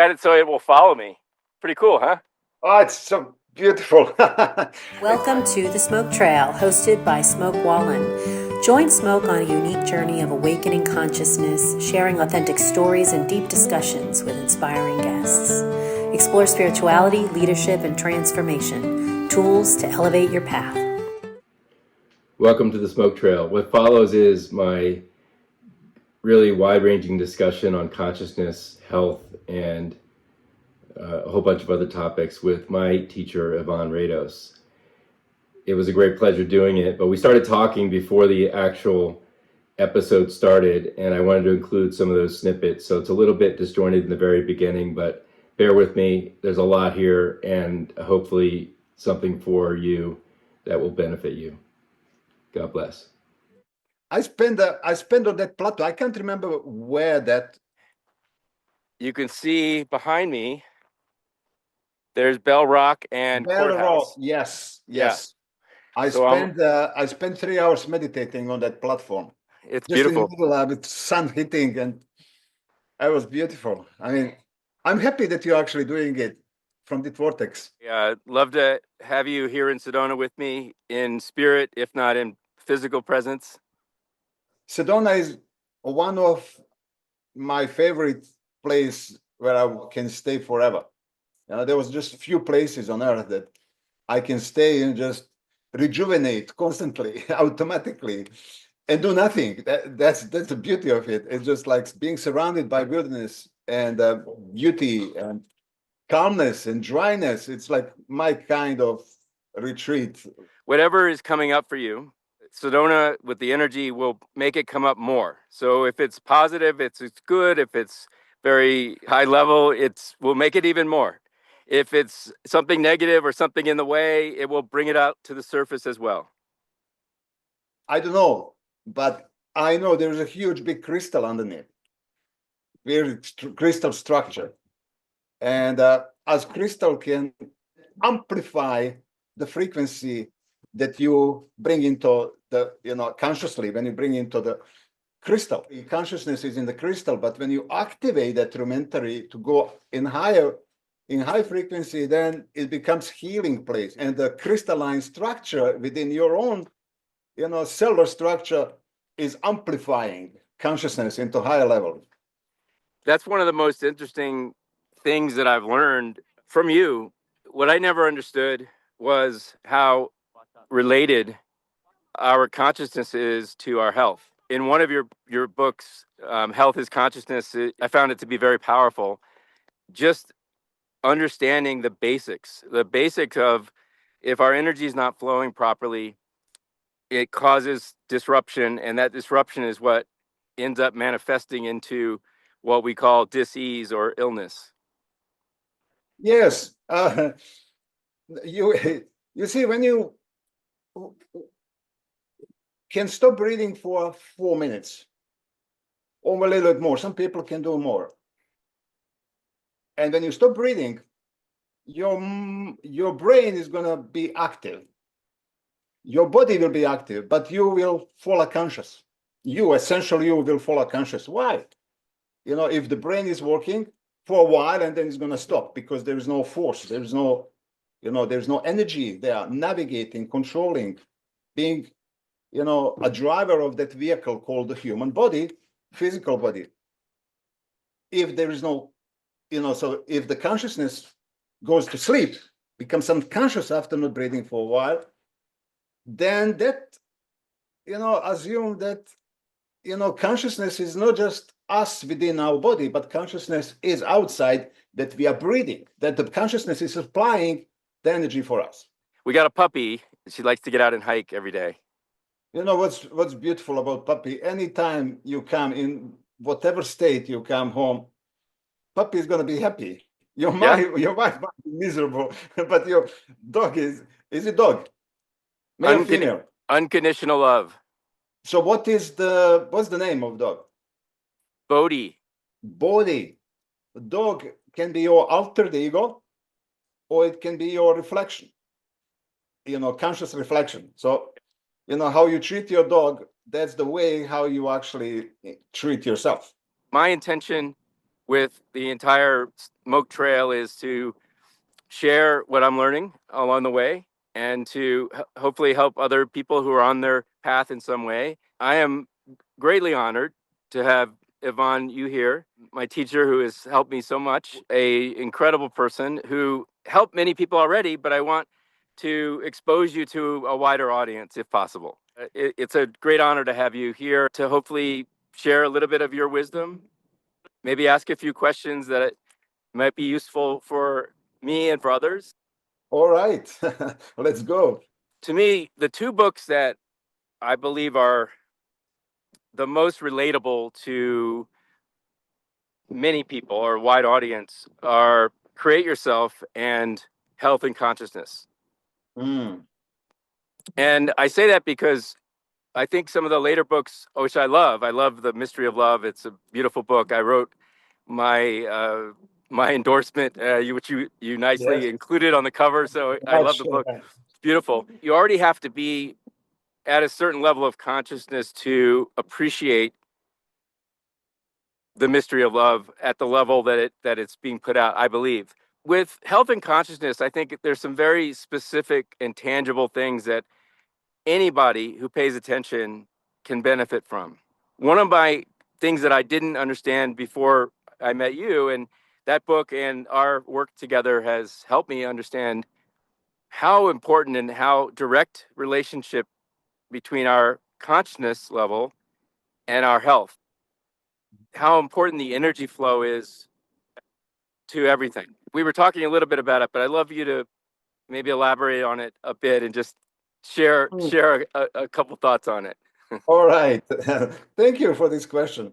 And so it will follow me. Pretty cool, huh? Oh, it's so beautiful. Welcome to The Smoke Trail, hosted by Smoke Wallen. Join Smoke on a unique journey of awakening consciousness, sharing authentic stories and deep discussions with inspiring guests. Explore spirituality, leadership, and transformation, tools to elevate your path. Welcome to The Smoke Trail. What follows is my really wide-ranging discussion on consciousness, health, and a whole bunch of other topics with my teacher, Ivan Rados. It was a great pleasure doing it, but we started talking before the actual episode started, and I wanted to include some of those snippets, so it's a little bit disjointed in the very beginning, but bear with me. There's a lot here, and hopefully something for you that will benefit you. God bless. I spent on that plateau. I can't remember where that. You can see behind me, there's Bell Rock and Courthouse. Yes. Yeah. I spent 3 hours meditating on that platform. It's just beautiful. in the middle with sun hitting, and it was beautiful. I mean, I'm happy that you're actually doing it from the vortex. Yeah, love to have you here in Sedona with me in spirit, if not in physical presence. Sedona is one of my favorite place where I can stay forever. There was just a few places on earth that I can stay and just rejuvenate constantly, automatically, and do nothing. That's the beauty of it. It's just like being surrounded by wilderness and beauty and calmness and dryness. It's like my kind of retreat. Whatever is coming up for you, Sedona with the energy will make it come up more. So if it's positive, it's good. If it's very high level, will make it even more. If it's something negative or something in the way, it will bring it out to the surface as well. I don't know, but I know there's a huge big crystal underneath, very crystal structure. And as crystal can amplify the frequency that you bring into the, consciously, when you bring into the crystal. Consciousness is in the crystal, but when you activate that rudimentary to go in high frequency, then it becomes healing place. And the crystalline structure within your own, cellular structure is amplifying consciousness into higher level. That's one of the most interesting things that I've learned from you. What I never understood was how related our consciousness is to our health. In one of your books, Health is Consciousness, I found it to be very powerful. Just understanding the basics of if our energy is not flowing properly, it causes disruption, and that disruption is what ends up manifesting into what we call dis-ease or illness. Yes. You see, when you can stop breathing for 4 minutes or a little bit more, some people can do more. And when you stop breathing, your brain is going to be active. Your body will be active, but you will fall unconscious. You will fall unconscious. Why? If the brain is working for a while and then it's going to stop because there is no force, there's no energy there navigating, controlling, being, a driver of that vehicle called the human body, physical body. If there is no, so if the consciousness goes to sleep, becomes unconscious after not breathing for a while, then that, assume that, consciousness is not just us within our body, but consciousness is outside, that we are breathing, that the consciousness is supplying the energy for us. We got a puppy. She likes to get out and hike every day. What's beautiful about puppy? Anytime you come in whatever state you come home, puppy is going to be happy. Your wife might be miserable, but your dog is a dog, male or female. Unconditional love. So what's the name of dog? Bodhi. Dog can be your alter ego, or it can be your reflection, conscious reflection. So, how you treat your dog, that's the way how you actually treat yourself. My intention with the entire Smoke Trail is to share what I'm learning along the way and to hopefully help other people who are on their path in some way. I am greatly honored to have Ivan, you here, my teacher who has helped me so much, a incredible person who helped many people already, but I want to expose you to a wider audience if possible. It's a great honor to have you here to hopefully share a little bit of your wisdom, maybe ask a few questions that might be useful for me and for others. All right, let's go. To me, the two books that I believe are the most relatable to many people or a wide audience are Create Yourself and Health and Consciousness. Mm. And I say that because I think some of the later books, which I love The Mystery of Love. It's a beautiful book. I wrote my my endorsement, which you nicely Yes. included on the cover. So I love the book. It's beautiful. You already have to be at a certain level of consciousness to appreciate the mystery of love at the level that it's being put out, I believe. With Health and Consciousness, I think there's some very specific and tangible things that anybody who pays attention can benefit from. One of my things that I didn't understand before I met you, and that book and our work together has helped me understand how important and how direct relationship between our consciousness level and our health, how important the energy flow is to everything. We were talking a little bit about it, but I'd love you to maybe elaborate on it a bit and just share a couple thoughts on it. All right. Thank you for this question.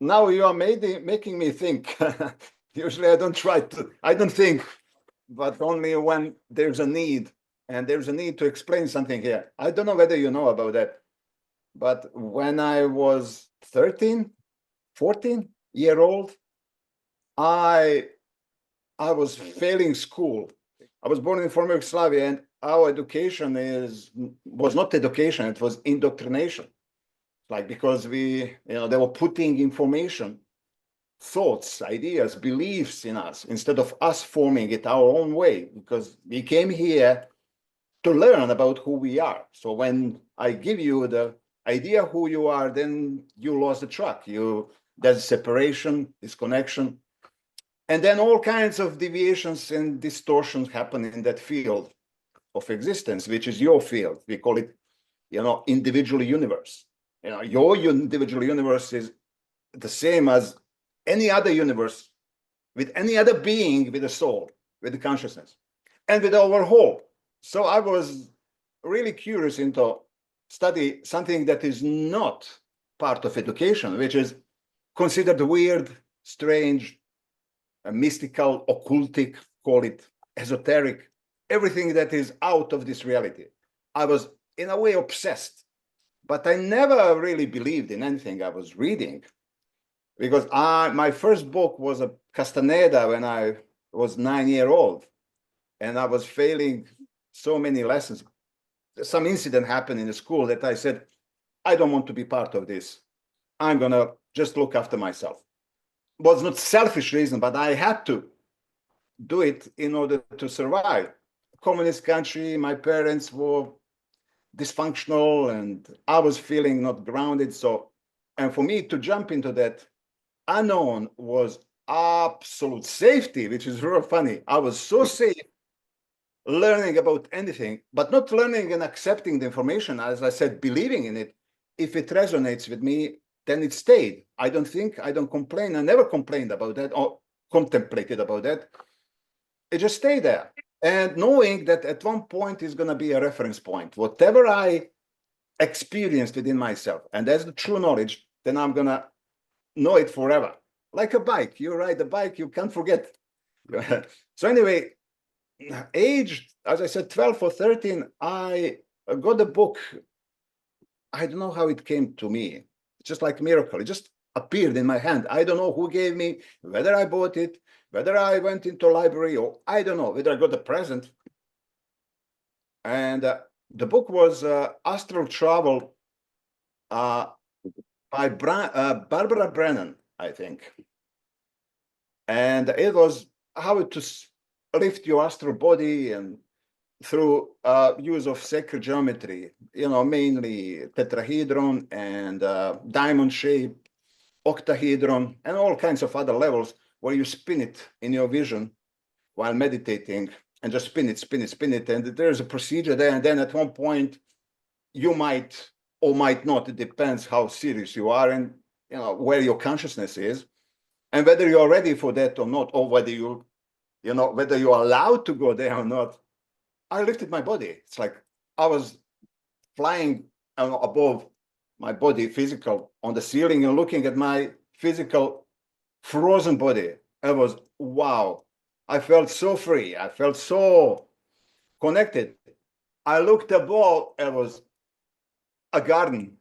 Now you are making me think. Usually I don't think, but only when there's a need, and there's a need to explain something here. I don't know whether you know about that, but when I was 13, 14-year-old, I was failing school. I was born in former Yugoslavia, and our education was not education, it was indoctrination. Like, because they were putting information, thoughts, ideas, beliefs in us instead of us forming it our own way, because we came here to learn about who we are. So when I give you the idea who you are, then you lost the track. There's separation, disconnection, and then all kinds of deviations and distortions happen in that field of existence, which is your field. We call it, individual universe. Your individual universe is the same as any other universe with any other being with a soul, with a consciousness, and with our whole. So I was really curious into study something that is not part of education, which is considered weird, strange, mystical, occultic, call it esoteric, everything that is out of this reality. I was in a way obsessed, but I never really believed in anything I was reading, because my first book was a Castaneda when I was 9 years old, and I was failing so many lessons. Some incident happened in the school that I said, I don't want to be part of this. I'm gonna just look after myself. It was not selfish reason, but I had to do it in order to survive. Communist country, my parents were dysfunctional, and I was feeling not grounded. So, and for me to jump into that unknown was absolute safety, which is real funny. I was so safe learning about anything, but not learning and accepting the information, as I said, believing in it. If it resonates with me, then it stayed. I don't complain. I never complained about that or contemplated about that. It just stayed there. And knowing that at one point is going to be a reference point, whatever I experienced within myself, and that's the true knowledge, then I'm going to know it forever. Like a bike, you ride the bike, you can't forget. So anyway, aged, as I said, 12 or 13, I got a book. I don't know how it came to me. It's just like a miracle. It just appeared in my hand. I don't know who gave me, whether I bought it, whether I went into a library, or I don't know, whether I got a present. And the book was Astral Travel by Barbara Brennan, I think. And it was how to lift your astral body and through use of sacred geometry, mainly tetrahedron and diamond shape, octahedron, and all kinds of other levels where you spin it in your vision while meditating and just spin it, spin it, spin it. And there's a procedure there. And then at one point, you might or might not, it depends how serious you are and where your consciousness is and whether you're ready for that or not, or whether whether you're allowed to go there or not. I lifted my body. It's like I was flying above my body, physical, on the ceiling and looking at my physical frozen body. It was wow. I felt so free. I felt so connected. I looked above. It was a garden.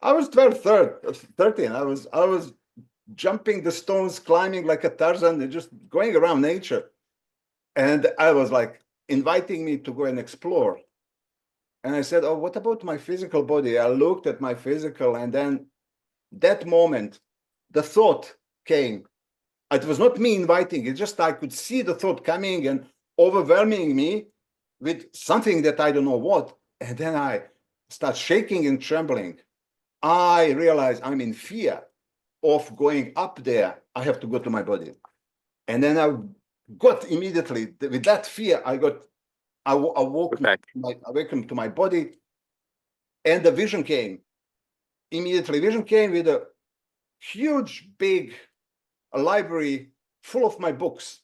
I was 12, 13. I was jumping the stones, climbing like a Tarzan, and just going around nature. And I was like inviting me to go and explore. And I said, oh, what about my physical body? I looked at my physical, and then that moment, the thought came. It was not me inviting, it's just I could see the thought coming and overwhelming me with something that I don't know what. And then I start shaking and trembling. I realized I'm in fear of going up there. I have to go to my body. And then I got immediately, with that fear, I awakened to my body, and the vision came. Immediately, vision came with a huge, big library full of my books.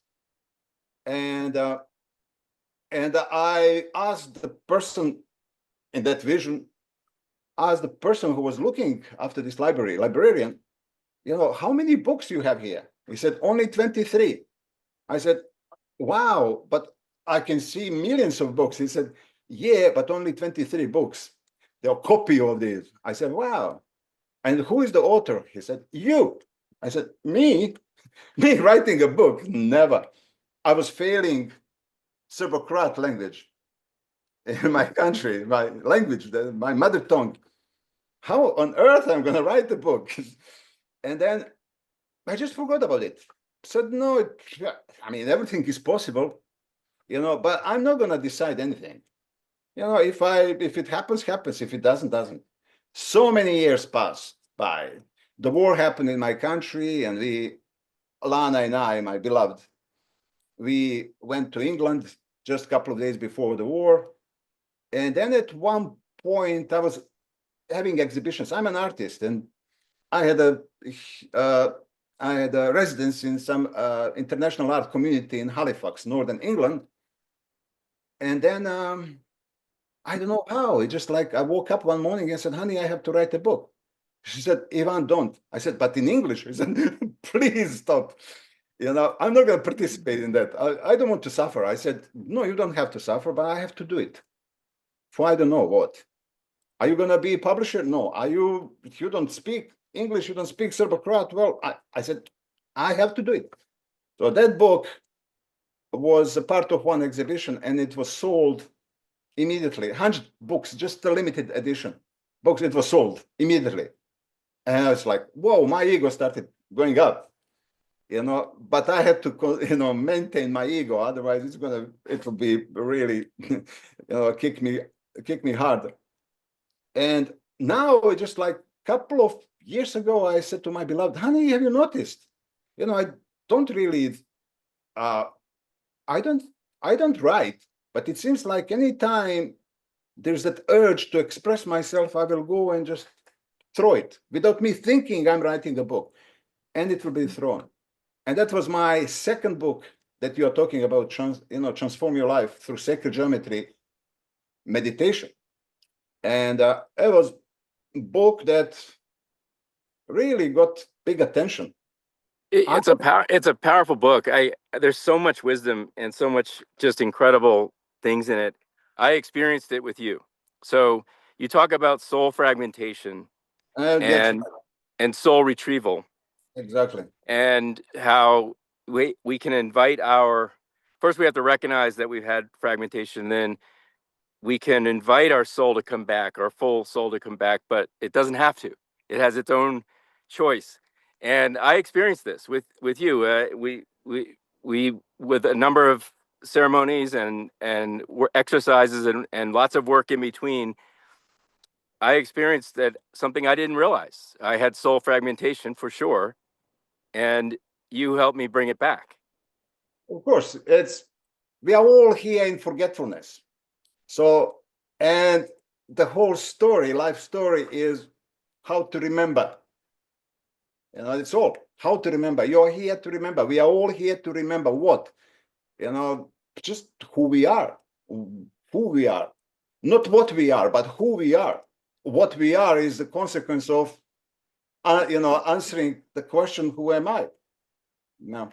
And I asked the person in that vision, asked the person who was looking after this librarian, how many books you have here? He said, only 23. I said, wow, but I can see millions of books. He said, yeah, but only 23 books. They're a copy of these. I said, wow. And who is the author? He said, you. I said, me? Me writing a book? Never. I was failing Serbo-Croat language in my country, my language, my mother tongue. How on earth I'm going to write a book? And then I just forgot about it. Said, no, everything is possible, but I'm not going to decide anything. If it happens, happens. If it doesn't. So many years passed by. The war happened in my country, and Lana and I, my beloved, we went to England just a couple of days before the war. And then at one point, I was having exhibitions. I'm an artist, and I had a residence in some international art community in Halifax, Northern England. And then I don't know how. It just like I woke up one morning and said, honey, I have to write a book. She said, Ivan, don't. I said, but in English. She said, please stop. I'm not going to participate in that. I don't want to suffer. I said, no, you don't have to suffer, but I have to do it. For I don't know what. Are you going to be a publisher? No. If you don't speak English, you don't speak Serbo-Croat? Well, I said, I have to do it. So that book was a part of one exhibition, and it was sold immediately. 100 books, just a limited edition books. It was sold immediately. And I was like, whoa, my ego started going up. But I had to, maintain my ego. Otherwise, it will be really, kick me hard. And now, just like a couple of years ago, I said to my beloved, honey, have you noticed? I don't really, I don't write, but it seems like anytime there's that urge to express myself, I will go and just throw it without me thinking I'm writing a book, and it will be thrown. And that was my second book that you are talking about, transform your life through sacred geometry, meditation. And it was a book that really got big attention. It's a powerful book. There's so much wisdom and so much just incredible things in it. I experienced it with you. So you talk about soul fragmentation and soul retrieval. Exactly. And how we can invite first we have to recognize that we've had fragmentation, then we can invite our soul to come back, our full soul to come back, but it doesn't have to. It has its own choice. And I experienced this with you. We with a number of ceremonies and exercises and lots of work in between. I experienced that something I didn't realize. I had soul fragmentation for sure, and you helped me bring it back. Of course, we are all here in forgetfulness. So, and the whole story, life story, is how to remember. You know, it's all how to remember. You're here to remember. We are all here to remember what? You know, just who we are, not what we are, but who we are. What we are is the consequence of, answering the question, who am I? Now,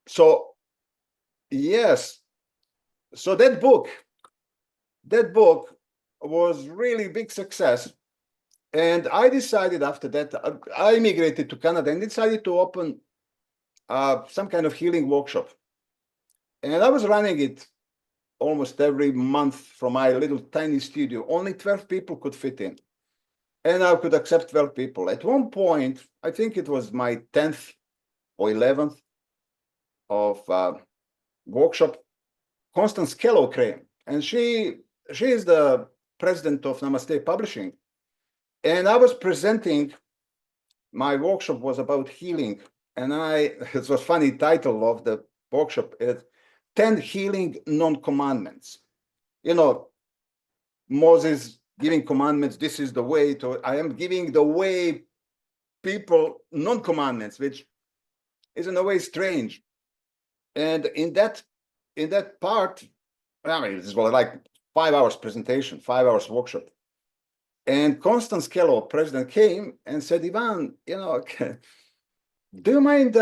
so yes, so that book was really big success. And I decided after that, I immigrated to Canada and decided to open some kind of healing workshop. And I was running it almost every month from my little tiny studio. Only 12 people could fit in. And I could accept 12 people. At one point, I think it was my 10th or 11th of workshop, Constance Kello came. And she is the president of Namaste Publishing. And I was presenting, my workshop was about healing. And it was funny title of the workshop is 10 Healing Non-Commandments. You know, Moses giving commandments, this is the way I am giving the way people non-commandments, which is in a way strange. And in that part, I mean, this was like 5 hours presentation, 5 hours workshop. And Constance Kello, president, came and said, Ivan, do you mind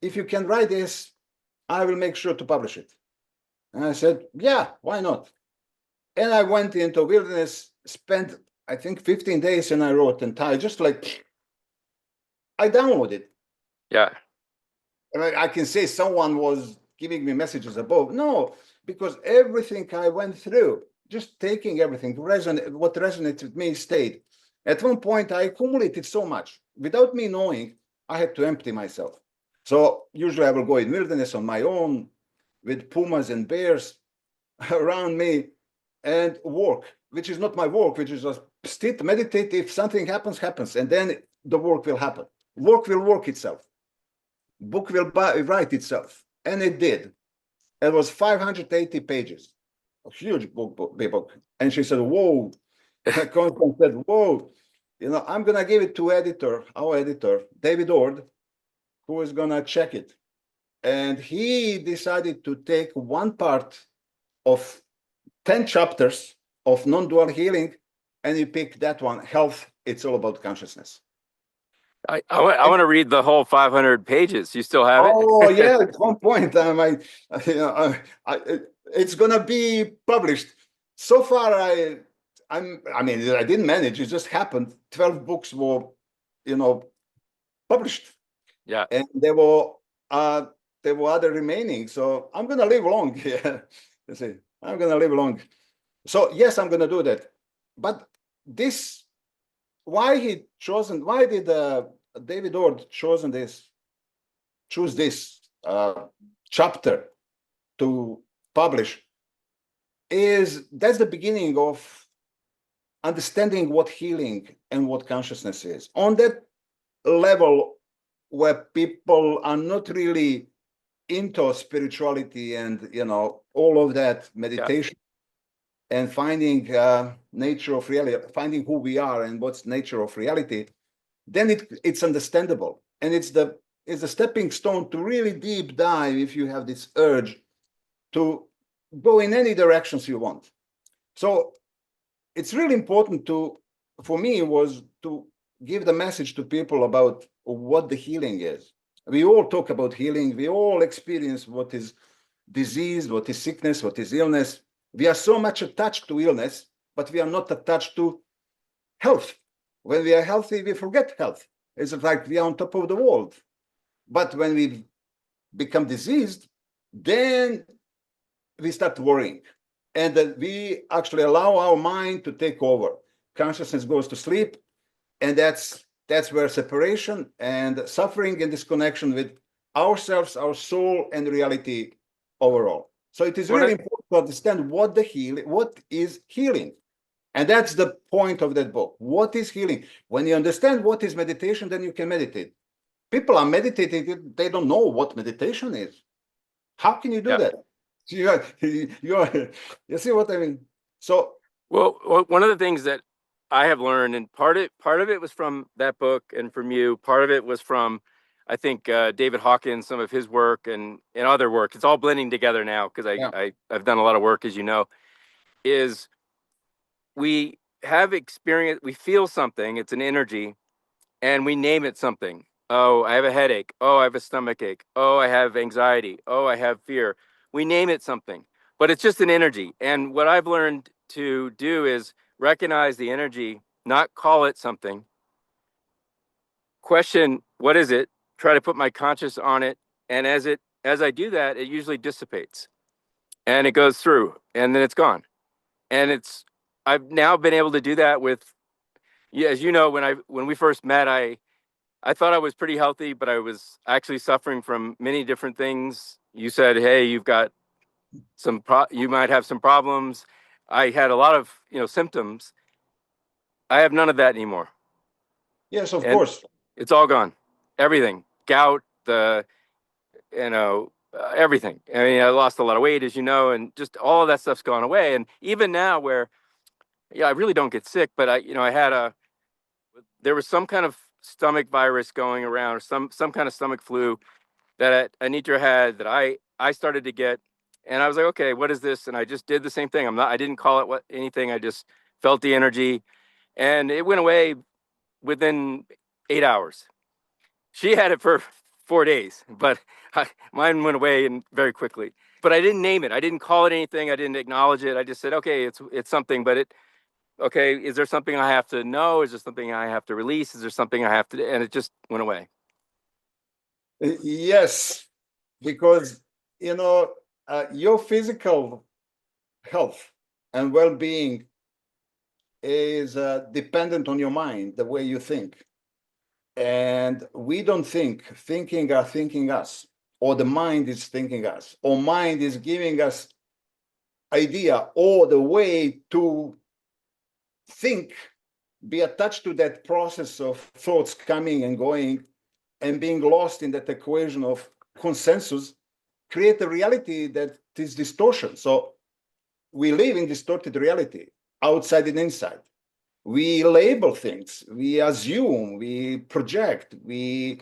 if you can write this? I will make sure to publish it. And I said, yeah, why not? And I went into wilderness, spent, I think, 15 days, and I wrote entire, just like, I downloaded. Yeah. I can say someone was giving me messages above. No, because everything I went through, just taking everything, what resonated with me stayed. At one point, I accumulated so much. Without me knowing, I had to empty myself. So usually I will go in wilderness on my own with pumas and bears around me and work, which is not my work, which is just sit, meditate. If something happens, happens. And then the work will happen. Work will work itself. Book will write itself. And it did. It was 580 pages. A huge book. And she said, whoa. Constance said, whoa. I'm going to give it to our editor, David Ord, who is going to check it. And he decided to take one part of 10 chapters of non-dual healing, and he picked that one, health. It's all about consciousness. I want to read the whole 500 pages. You still have it? Oh, yeah, at one point, it's going to be published. So far, I didn't manage. It just happened. 12 books were, published. Yeah. And there were other remaining. So I'm going to live long. Yeah. I'm going to live long. So yes, I'm going to do that. But why did David Ord choose this chapter to publish? That's the beginning of understanding what healing and what consciousness is. On that level where people are not really into spirituality and all of that meditation, and finding nature of reality, finding who we are and what's nature of reality, then it's understandable. And it's a stepping stone to really deep dive if you have this urge to go in any directions you want. So it's really important for me was to give the message to people about what the healing is. We all talk about healing. We all experience what is disease, what is sickness, what is illness. We are so much attached to illness, but we are not attached to health. When we are healthy, we forget health. It's like we are on top of the world. But when we become diseased, then we start worrying. And then we actually allow our mind to take over. Consciousness goes to sleep, and that's That's where separation and suffering and disconnection with ourselves, our soul, and reality overall. So it is really important to understand what is healing. And that's the point of that book. What is healing? When you understand what is meditation, then you can meditate. People are meditating, they don't know what meditation is. How can you do that? You see what I mean? So, well, one of the things that I have learned, and part of it was from that book and from you. Part of it was from, I think, David Hawkins, some of his work and other work. It's all blending together now because I've done a lot of work, as you know. Is we have experience, we feel something. It's an energy, and we name it something. Oh, I have a headache. Oh, I have a stomach ache. Oh, I have anxiety. Oh, I have fear. We name it something, but it's just an energy. And what I've learned to do is recognize the energy, not call it something. Question, what is it? Try to put my conscious on it. And as I do that, it usually dissipates and it goes through and then it's gone. And I've now been able to do that with, yeah, as you know, when we first met, I thought I was pretty healthy, but I was actually suffering from many different things. You said, "Hey, you've got you might have some problems." I had a lot of, symptoms. I have none of that anymore. yes, of And course. it's all gone. Everything, gout, everything. I mean, I lost a lot of weight, as you know, and just all of that stuff's gone away. And even now, where, I really don't get sick, but there was some kind of stomach virus going around, or some kind of stomach flu that Anitra had that I started to get, and I was like, okay, what is this? And I just did the same thing. I didn't call it anything. I just felt the energy, and it went away within 8 hours. She had it for 4 days, but mine went away very quickly. But I didn't name it. I didn't call it anything. I didn't acknowledge it. I just said, okay, it's something. But okay, is there something I have to know? Is there something I have to release? Is there something I have to? And it just went away. Yes, because your physical health and well-being is dependent on your mind, the way you think. And we don't think. Thinking are thinking us, or the mind is thinking us, or mind is giving us idea or the way to think, be attached to that process of thoughts coming and going and being lost in that equation of consensus, create a reality that is distortion. So we live in distorted reality, outside and inside. We label things, we assume, we project, we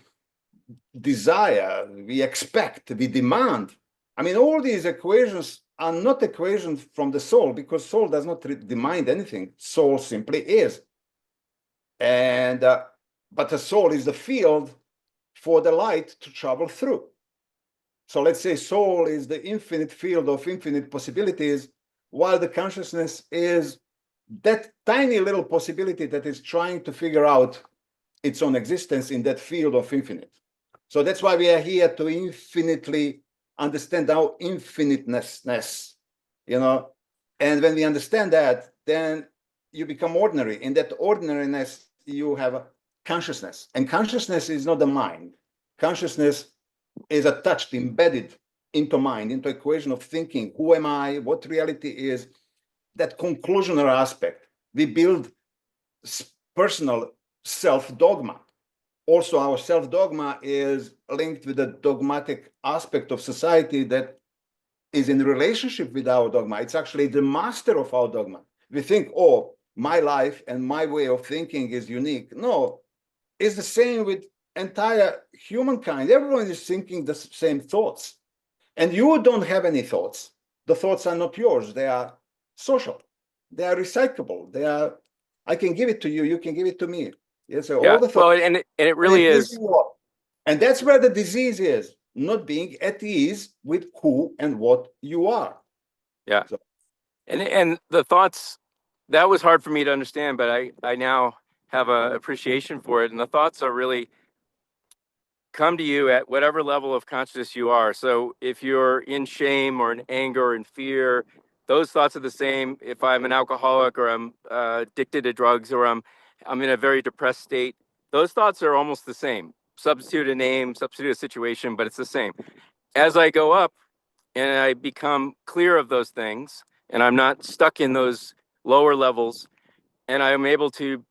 desire, we expect, we demand. I mean, all these equations are not equations from the soul, because soul does not demand anything. Soul simply is. And but the soul is the field for the light to travel through. So let's say soul is the infinite field of infinite possibilities, while the consciousness is that tiny little possibility that is trying to figure out its own existence in that field of infinite. So that's why we are here, to infinitely understand our infiniteness, and when we understand that, then you become ordinary. In that ordinariness, you have a consciousness, and consciousness is not the mind. Consciousness is attached, embedded into mind, into equation of thinking. Who am I? What reality is? That conclusionary aspect. We build personal self-dogma. Also, our self-dogma is linked with the dogmatic aspect of society that is in relationship with our dogma. It's actually the master of our dogma. We think, oh, my life and my way of thinking is unique. No, it's the same with entire humankind. Everyone is thinking the same thoughts. And you don't have any thoughts. The thoughts are not yours. They are social. They are recyclable. I can give it to you. You can give it to me. Yes, so all the thoughts. Well, and it really is. And that's where the disease is, not being at ease with who and what you are. Yeah. So. And the thoughts, that was hard for me to understand, but I now have an appreciation for it. And the thoughts are really come to you at whatever level of consciousness you are. So if you're in shame or in anger or in fear, those thoughts are the same. If I'm an alcoholic or I'm addicted to drugs or I'm in a very depressed state, those thoughts are almost the same. Substitute a name, substitute a situation, but it's the same. As I go up and I become clear of those things, and I'm not stuck in those lower levels, and I'm able to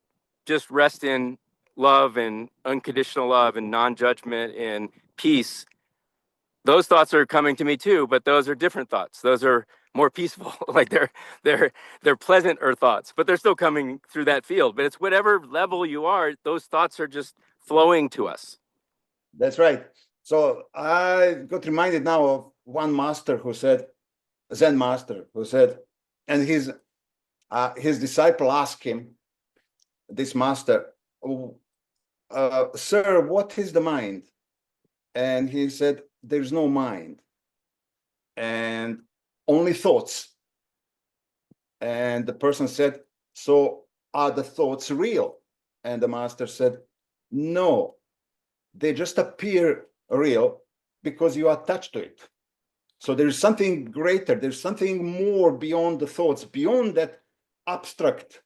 just rest in love and unconditional love and non-judgment and peace, those thoughts are coming to me too, but those are different thoughts. Those are more peaceful. Like they're pleasanter thoughts, but they're still coming through that field. But it's whatever level you are, those thoughts are just flowing to us. That's right. So I got reminded now of one master who said, Zen master, who said, and his disciple asked him, this master, sir, what is the mind? And he said, there's no mind, and only thoughts. And the person said, so are the thoughts real? And the master said, no, they just appear real because you are attached to it. So there's something greater, there's something more beyond the thoughts, beyond that abstract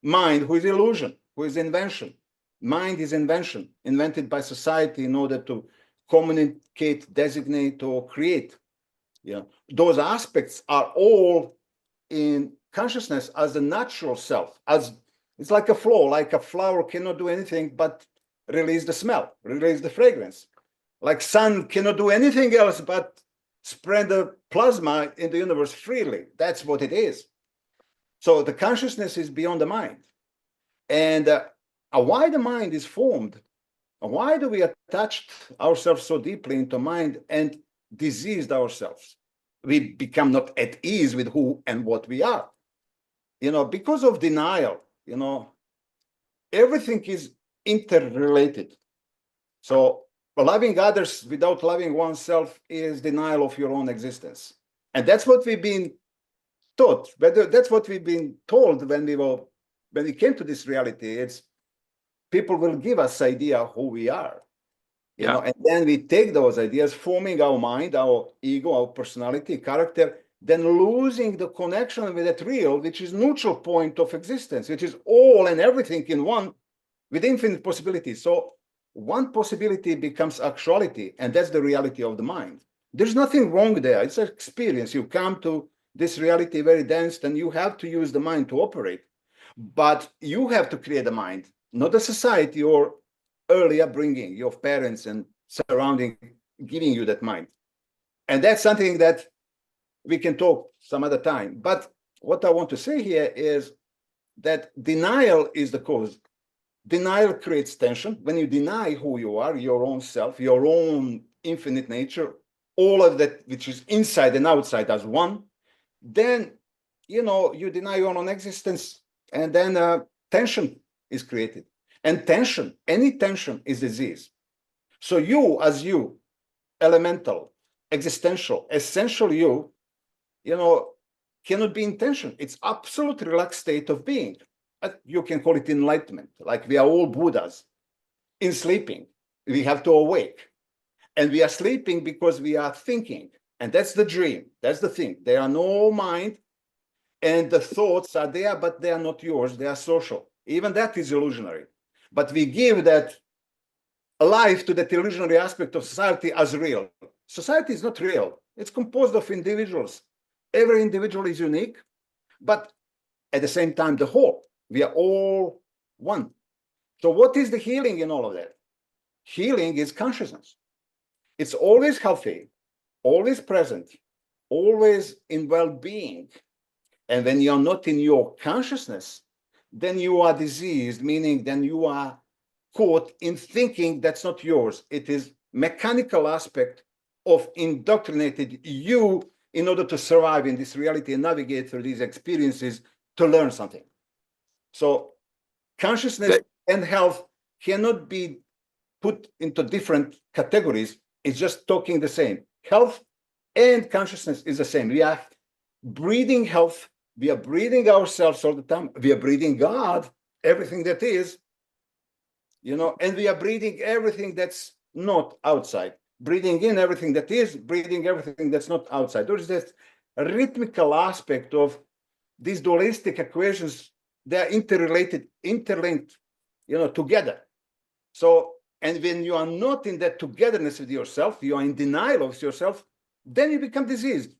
mind, who is illusion, who is invention. Mind is invention, invented by society in order to communicate, designate, or create. Yeah, those aspects are all in consciousness as the natural self. As it's like a flow, like a flower cannot do anything but release the smell, release the fragrance. Like sun cannot do anything else but spread the plasma in the universe freely. That's what it is. So the consciousness is beyond the mind. And why the mind is formed, why do we attach ourselves so deeply into mind and diseased ourselves? We become not at ease with who and what we are. Because of denial, everything is interrelated. So loving others without loving oneself is denial of your own existence. And that's what we've been taught. That's what we've been told when we came to this reality. It's people will give us idea who we are, and then we take those ideas, forming our mind, our ego, our personality, character, then losing the connection with that real, which is neutral point of existence, which is all and everything in one, with infinite possibilities. So one possibility becomes actuality, and that's the reality of the mind. There's nothing wrong there. It's an experience. You come to this reality very dense, and you have to use the mind to operate. But you have to create a mind, not a society or early upbringing, your parents and surrounding giving you that mind. And that's something that we can talk some other time. But what I want to say here is that denial is the cause. Denial creates tension. When you deny who you are, your own self, your own infinite nature, all of that which is inside and outside as one, then you deny your own existence, and then tension is created. And tension, any tension, is disease. So you, as you, elemental, existential, essential you cannot be in tension. It's absolute relaxed state of being. You can call it enlightenment, like we are all Buddhas. In sleeping, we have to awake. And we are sleeping because we are thinking. And that's the dream. That's the thing. There are no mind, and the thoughts are there, but they are not yours. They are social. Even that is illusionary. But we give that life to that illusionary aspect of society as real. Society is not real. It's composed of individuals. Every individual is unique, but at the same time, the whole. We are all one. So what is the healing in all of that? Healing is consciousness. It's always healthy, always present, always in well-being. And when you're not in your consciousness, then you are diseased, meaning then you are caught in thinking that's not yours. It is mechanical aspect of indoctrinated you in order to survive in this reality and navigate through these experiences to learn something. So consciousness and health cannot be put into different categories. It's just talking the same. Health and consciousness is the same. We are breathing health. We are breathing ourselves all the time. We are breathing God, everything that is, and we are breathing everything that's not outside. Breathing in everything that is, breathing everything that's not outside. There is this rhythmical aspect of these dualistic equations. They are interrelated, interlinked, together. So, and when you are not in that togetherness with yourself, you are in denial of yourself, then you become diseased.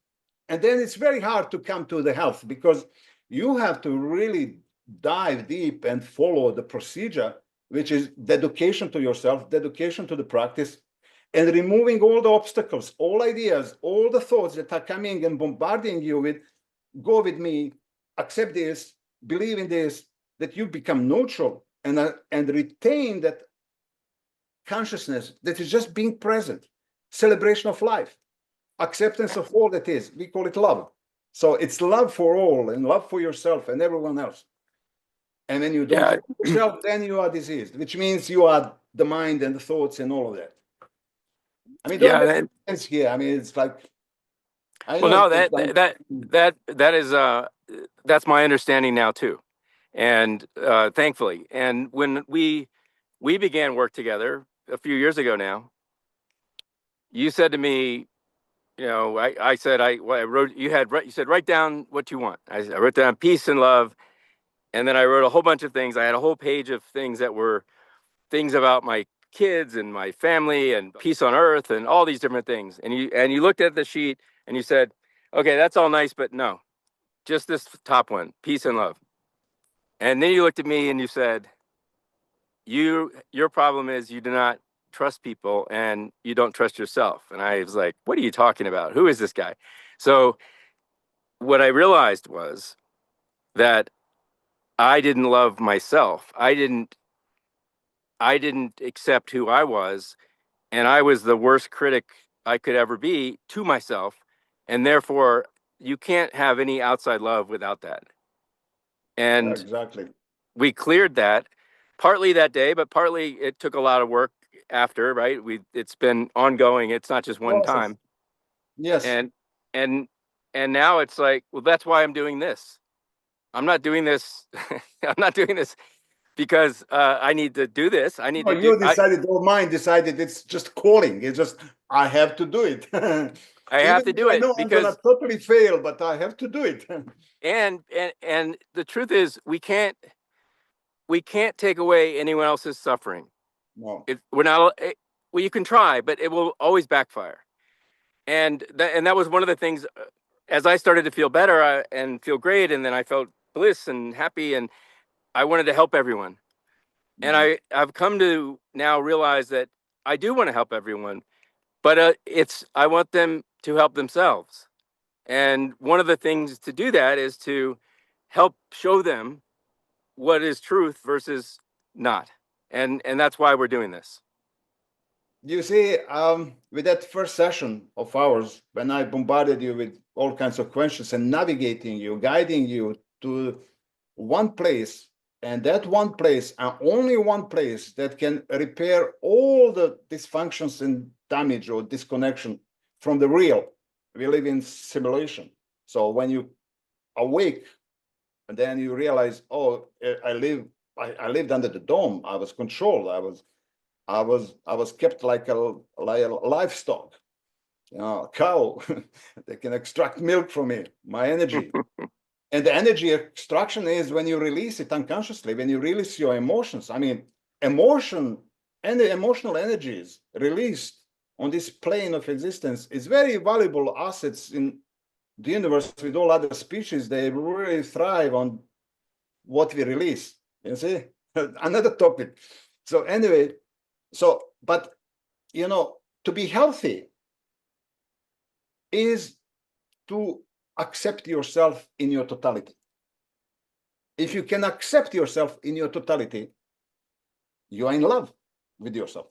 And then it's very hard to come to the health, because you have to really dive deep and follow the procedure, which is dedication to yourself, dedication to the practice, and removing all the obstacles, all ideas, all the thoughts that are coming and bombarding you with, go with me, accept this, believe in this, that you become neutral and retain that consciousness that is just being present, celebration of life, acceptance of all that is. We call it love. So it's love for all and love for yourself and everyone else. And when you don't Yeah. love yourself, then you are diseased, which means you are the mind and the thoughts and all of that. I mean, don't make sense here. I mean, it's like, I Well, know no, that's my understanding now too, and thankfully. And when we began work together a few years ago now, you said to me, you know, I said I wrote, you said write down what you want. I wrote down peace and love, and then I wrote a whole bunch of things. I had a whole page of things that were things about my kids and my family and peace on earth and all these different things. And you looked at the sheet and you said, okay, that's all nice, but no, just this top one, peace and love. And then you looked at me and you said, your problem is you do not trust people and you don't trust yourself. And I was like, what are you talking about? Who is this guy? So what I realized was that I didn't love myself. I didn't accept who I was, and I was the worst critic I could ever be to myself. And therefore, you can't have any outside love without that. And exactly. we cleared that partly that day, but partly it took a lot of work after, right? It's been ongoing. It's not just one time. Yes. And now it's like, well, that's why I'm doing this. I'm not doing this. I'm not doing this because I need to do this. I need to do. You decided, your mind decided it's just calling. It's just, I have to do it. I have to do it because I'm gonna totally fail, but I have to do it. and the truth is, we can't take away anyone else's suffering. No. We're not. Well, you can try, but it will always backfire. And that was one of the things. As I started to feel better and feel great, and then I felt bliss and happy, and I wanted to help everyone. And I've come to now realize that I do want to help everyone, but I want them to help themselves. And one of the things to do that is to help show them what is truth versus not. And that's why we're doing this. You see, with that first session of ours, when I bombarded you with all kinds of questions and navigating you, guiding you to one place, and that one place, and only one place that can repair all the dysfunctions and damage or disconnection from the real. We live in simulation. So when you awake, and then you realize, oh, I lived under the dome. I was controlled. I was kept like a livestock, you know, a cow. They can extract milk from me, my energy. And the energy extraction is when you release it unconsciously, when you release your emotions. I mean, emotion and the emotional energies released on this plane of existence is very valuable assets in the universe. With all other species, they really thrive on what we release. You see, another topic. So anyway, but you know, to be healthy is to accept yourself in your totality. If you can accept yourself in your totality, you are in love with yourself.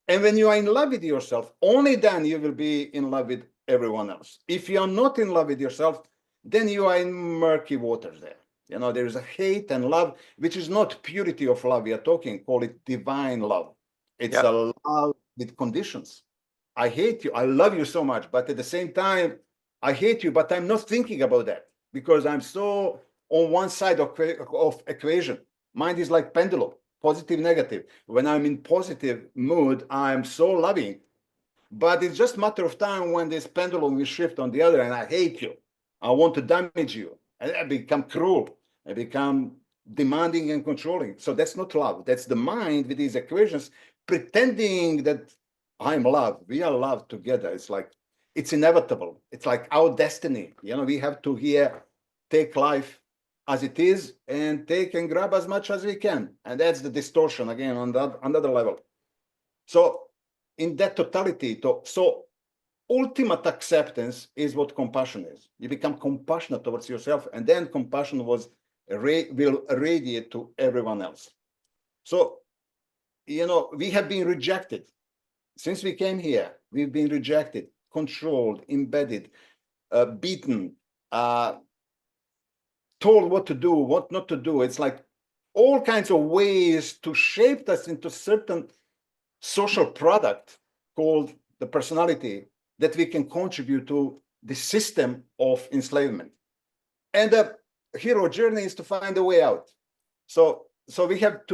And when you are in love with yourself, only then you will be in love with everyone else. If you are not in love with yourself, then you are in murky waters there. You know, there is a hate and love, which is not purity of love we are talking, call it divine love. It's a love with conditions. I hate you, I love you so much, but at the same time, I hate you, but I'm not thinking about that because I'm so on one side of equation. Mind is like pendulum, positive, negative. When I'm in positive mood, I'm so loving, but it's just a matter of time when this pendulum will shift on the other and I hate you. I want to damage you. And I become cruel. I become demanding and controlling. So that's not love. That's the mind with these equations pretending that I'm love. We are love together. It's like, it's inevitable. It's like our destiny. You know, we have to here take life as it is and take and grab as much as we can. And that's the distortion again on that another level. So in that totality, so ultimate acceptance is what compassion is. You become compassionate towards yourself, and then compassion will radiate to everyone else. So, you know, we have been rejected. Since we came here, we've been rejected, controlled, embedded, beaten, told what to do, what not to do. It's like all kinds of ways to shape us into certain social product called the personality that we can contribute to the system of enslavement. And the hero journey is to find a way out. So we have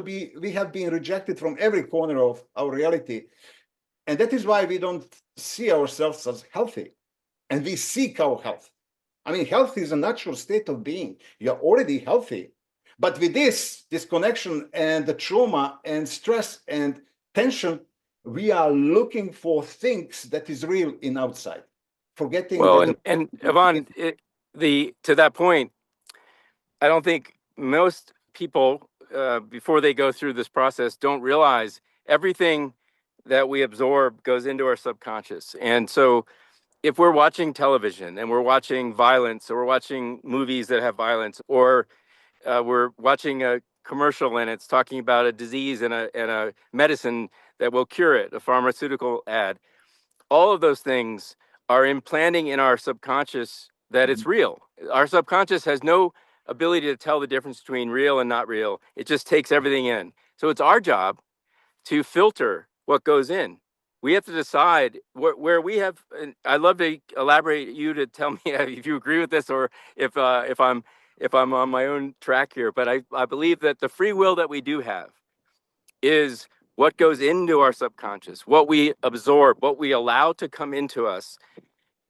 been rejected from every corner of our reality. And that is why we don't see ourselves as healthy. And we seek our health. I mean, health is a natural state of being. You're already healthy. But with this disconnection and the trauma and stress and tension, we are looking for things that is real in outside, forgetting. Well, and Ivan, to that point, I don't think most people, before they go through this process, don't realize everything that we absorb goes into our subconscious. And so if we're watching television and we're watching violence, or we're watching movies that have violence, or we're watching a commercial and it's talking about a disease and a medicine that will cure it, a pharmaceutical ad, all of those things are implanting in our subconscious that it's real. Our subconscious has no ability to tell the difference between real and not real. It just takes everything in. So it's our job to filter what goes in. We have to decide where we have. And I'd love to elaborate you to tell me if you agree with this, or if I'm on my own track here. But I believe that the free will that we do have is what goes into our subconscious, what we absorb, what we allow to come into us.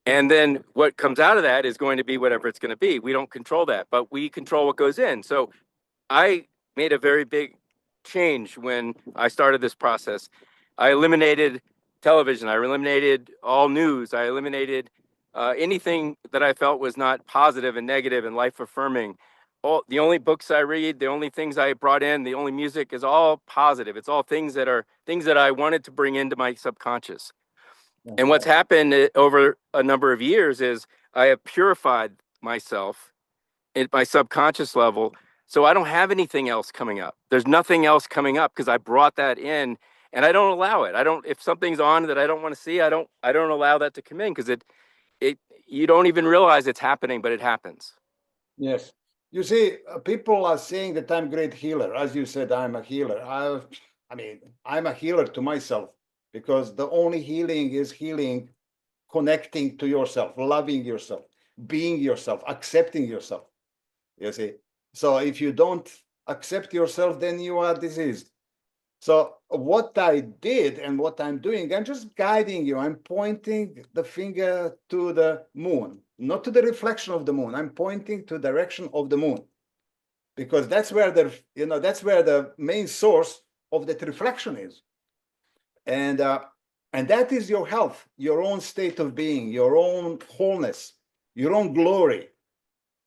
And then what comes out of that is going to be whatever it's going to be. We don't control that, but we control what goes in. So I made a very big change when I started this process. I eliminated television. I eliminated all news. I eliminated anything that I felt was not positive and negative and life affirming. The only books I read, the only things I brought in, the only music is all positive. It's all things that I wanted to bring into my subconscious. And what's happened over a number of years is I have purified myself at my subconscious level. So I don't have anything else coming up. There's nothing else coming up because I brought that in, and I don't allow it. If something's on that I don't want to see, I don't allow that to come in, because you don't even realize it's happening, but it happens. Yes. You see, people are saying that I'm a great healer. As you said, I'm a healer. I mean, I'm a healer to myself, because the only healing is healing, connecting to yourself, loving yourself, being yourself, accepting yourself. You see? So if you don't accept yourself, then you are diseased. So what I did and what I'm doing, I'm just guiding you. I'm pointing the finger to the moon, not to the reflection of the moon. I'm pointing to the direction of the moon, because that's where the main source of that reflection is. And that is your health, your own state of being, your own wholeness, your own glory.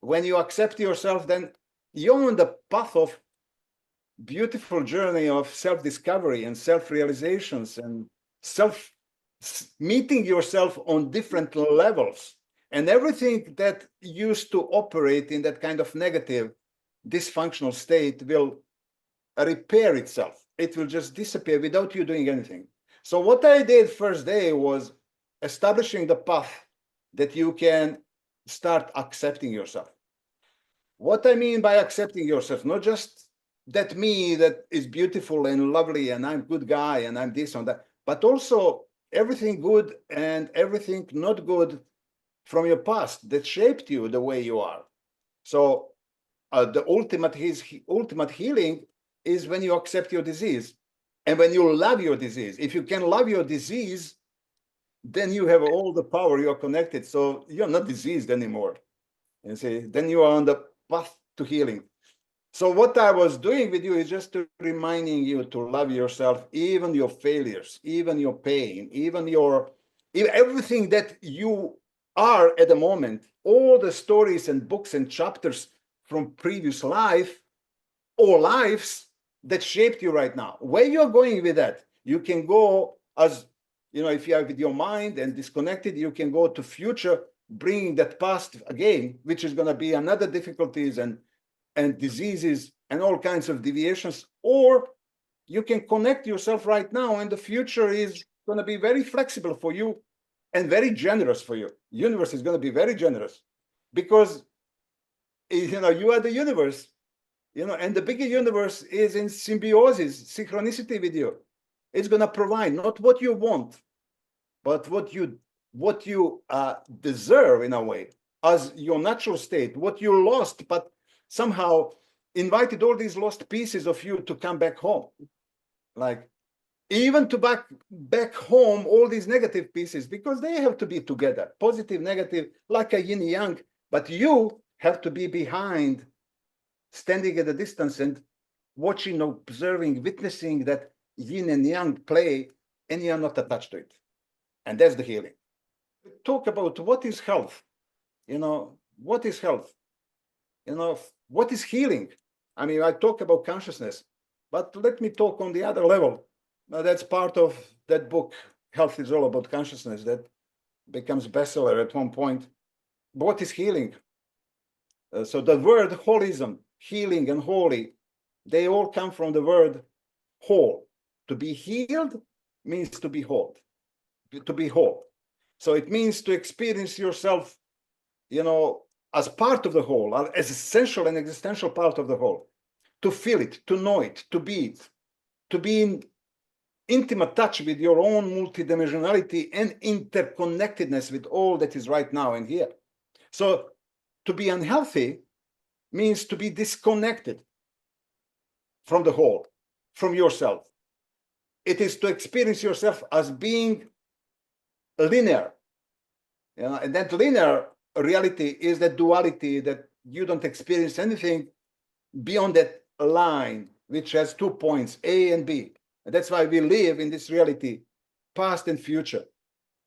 When you accept yourself, then you're on the path of beautiful journey of self-discovery and self-realizations and meeting yourself on different levels. And everything that used to operate in that kind of negative, dysfunctional state will repair itself. It will just disappear without you doing anything. So what I did first day was establishing the path that you can start accepting yourself. What I mean by accepting yourself, not just that me that is beautiful and lovely and I'm a good guy and I'm this and that, but also everything good and everything not good from your past that shaped you the way you are. So the ultimate healing is when you accept your disease and when you love your disease. If you can love your disease, then you have all the power, you're connected. So you're not diseased anymore. And see, then you are on the path to healing. So what I was doing with you is just to reminding you to love yourself, even your failures, even your pain, even everything that you are at the moment, all the stories and books and chapters from previous life or lives that shaped you right now. Where you're going with that, you can go as, if you are with your mind and disconnected, you can go to future, bringing that past again, which is going to be another difficulties and diseases and all kinds of deviations, or you can connect yourself right now, and the future is going to be very flexible for you and very generous for you. Universe is going to be very generous because you are the universe, and the bigger universe is in symbiosis, synchronicity with you. It's going to provide not what you want, but what you deserve in a way as your natural state, what you lost, but somehow invited all these lost pieces of you to come back home, like even to back home all these negative pieces, because they have to be together, positive, negative, like a yin yang, but you have to be behind, standing at a distance and watching, observing, witnessing that yin and yang play, and you are not attached to it. And that's the healing. Talk about what is health. What is health? What is healing? I mean, I talk about consciousness, but let me talk on the other level. That's part of that book, Health is All About Consciousness, that becomes bestseller at one point. What is healing? So the word holism, healing and holy, they all come from the word whole. To be healed means to be whole, to be whole. So it means to experience yourself, as part of the whole, as essential and existential part of the whole, to feel it, to know it, to be it, to be in intimate touch with your own multidimensionality and interconnectedness with all that is right now and here. So to be unhealthy means to be disconnected from the whole, from yourself. It is to experience yourself as being linear. And that linear reality is that duality, that you don't experience anything beyond that line, which has 2 points, A and B. And that's why we live in this reality, past and future.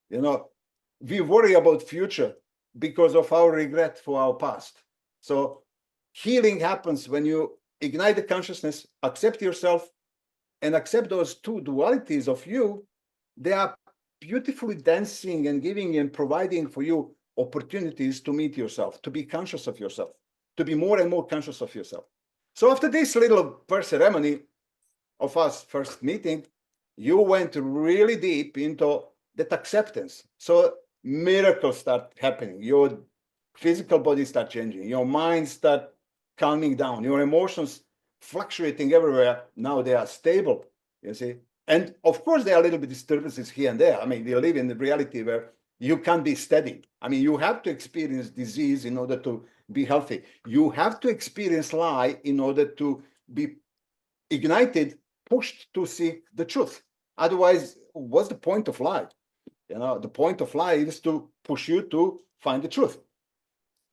We worry about future because of our regret for our past. So healing happens when you ignite the consciousness, accept yourself, and accept those two dualities of you. They are beautifully dancing and giving and providing for you opportunities to meet yourself, to be conscious of yourself, to be more and more conscious of yourself. So after this little first ceremony of us first meeting, you went really deep into that acceptance. So miracles start happening. Your physical body start changing. Your mind start calming down. Your emotions fluctuating everywhere. Now they are stable, you see. And of course, there are a little bit disturbances here and there. I mean, we live in the reality where you can't be steady. I mean, you have to experience disease in order to be healthy. You have to experience lie in order to be ignited, pushed to seek the truth. Otherwise, what's the point of lie? The point of lie is to push you to find the truth.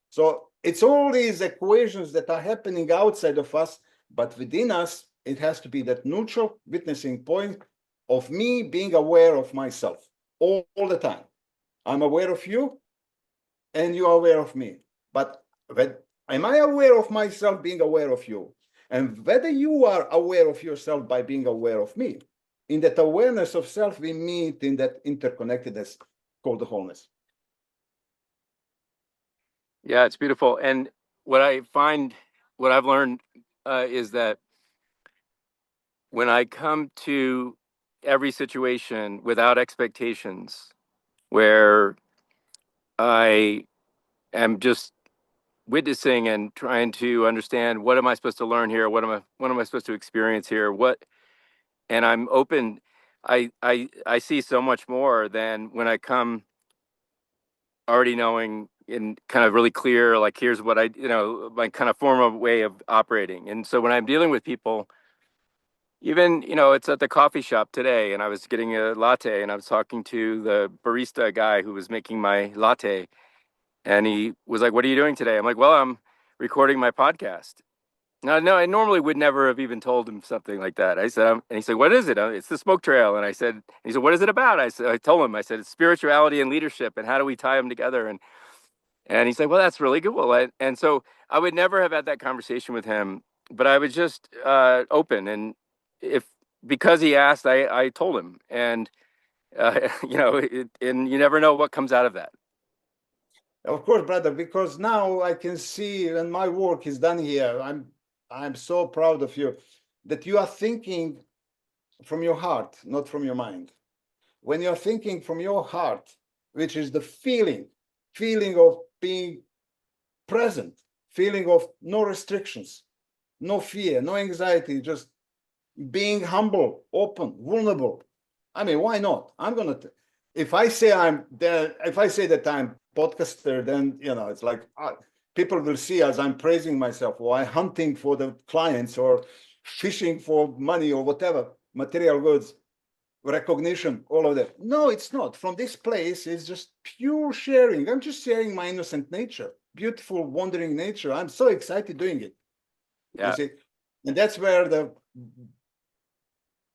So it's all these equations that are happening outside of us, but within us, it has to be that neutral witnessing point of me being aware of myself all the time. I'm aware of you, and you are aware of me. But am I aware of myself being aware of you? And whether you are aware of yourself by being aware of me. In that awareness of self, we meet in that interconnectedness called the wholeness. Yeah, it's beautiful. And what I've learned is that when I come to every situation without expectations, where I am just witnessing and trying to understand, what am I supposed to learn here? What am I supposed to experience here? And I'm open. I see so much more than when I come already knowing in kind of really clear, like, here's what my kind of formal way of operating. And so when I'm dealing with people, even, it's at the coffee shop today, and I was getting a latte, and I was talking to the barista guy who was making my latte, and he was like, "What are you doing today?" I'm like, "Well, I'm recording my podcast." No, I normally would never have even told him something like that. I said, and he said, "What is it?" It's the smoke trail. And I said, he said, "What is it about?" I told him, I said, "It's spirituality and leadership, and how do we tie them together?" And he said, "Well, that's really cool." And so I would never have had that conversation with him, but I was just open, and if because he asked, I told him, and and you never know what comes out of that. Of course, brother, because now I can see when my work is done here, I'm so proud of you that you are thinking from your heart, not from your mind. When you're thinking from your heart, which is the feeling of being present, feeling of no restrictions, no fear, no anxiety, just being humble, open, vulnerable. I mean, why not? If I say that I'm podcaster, then it's like people will see as I'm praising myself, or I'm hunting for the clients, or fishing for money, or whatever, material goods, recognition, all of that. No, it's not. From this place, it's just pure sharing. I'm just sharing my innocent nature, beautiful, wandering nature. I'm so excited doing it. Yeah. You see, and that's where the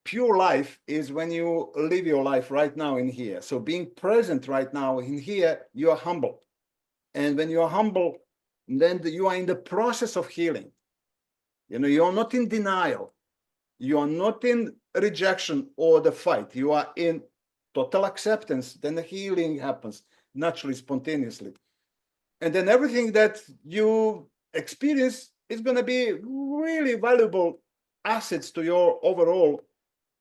pure life is, when you live your life right now in here. So being present right now in here, you are humble. And when you are humble, then you are in the process of healing. You are not in denial. You are not in rejection or the fight. You are in total acceptance. Then the healing happens naturally, spontaneously. And then everything that you experience is going to be really valuable assets to your overall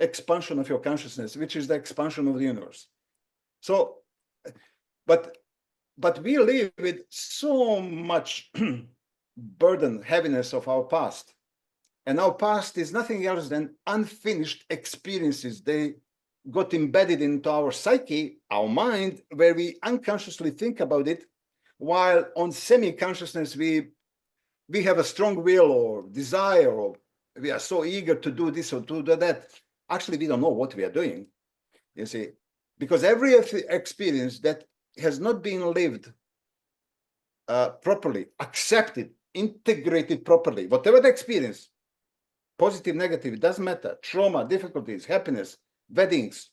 expansion of your consciousness, which is the expansion of the universe. So, but we live with so much burden, heaviness of our past. And our past is nothing else than unfinished experiences. They got embedded into our psyche, our mind, where we unconsciously think about it, while on semi-consciousness, we have a strong will or desire, or we are so eager to do this or to do that. Actually, we don't know what we are doing, you see, because every experience that has not been lived properly, accepted, integrated properly, whatever the experience, positive, negative, it doesn't matter, trauma, difficulties, happiness, weddings,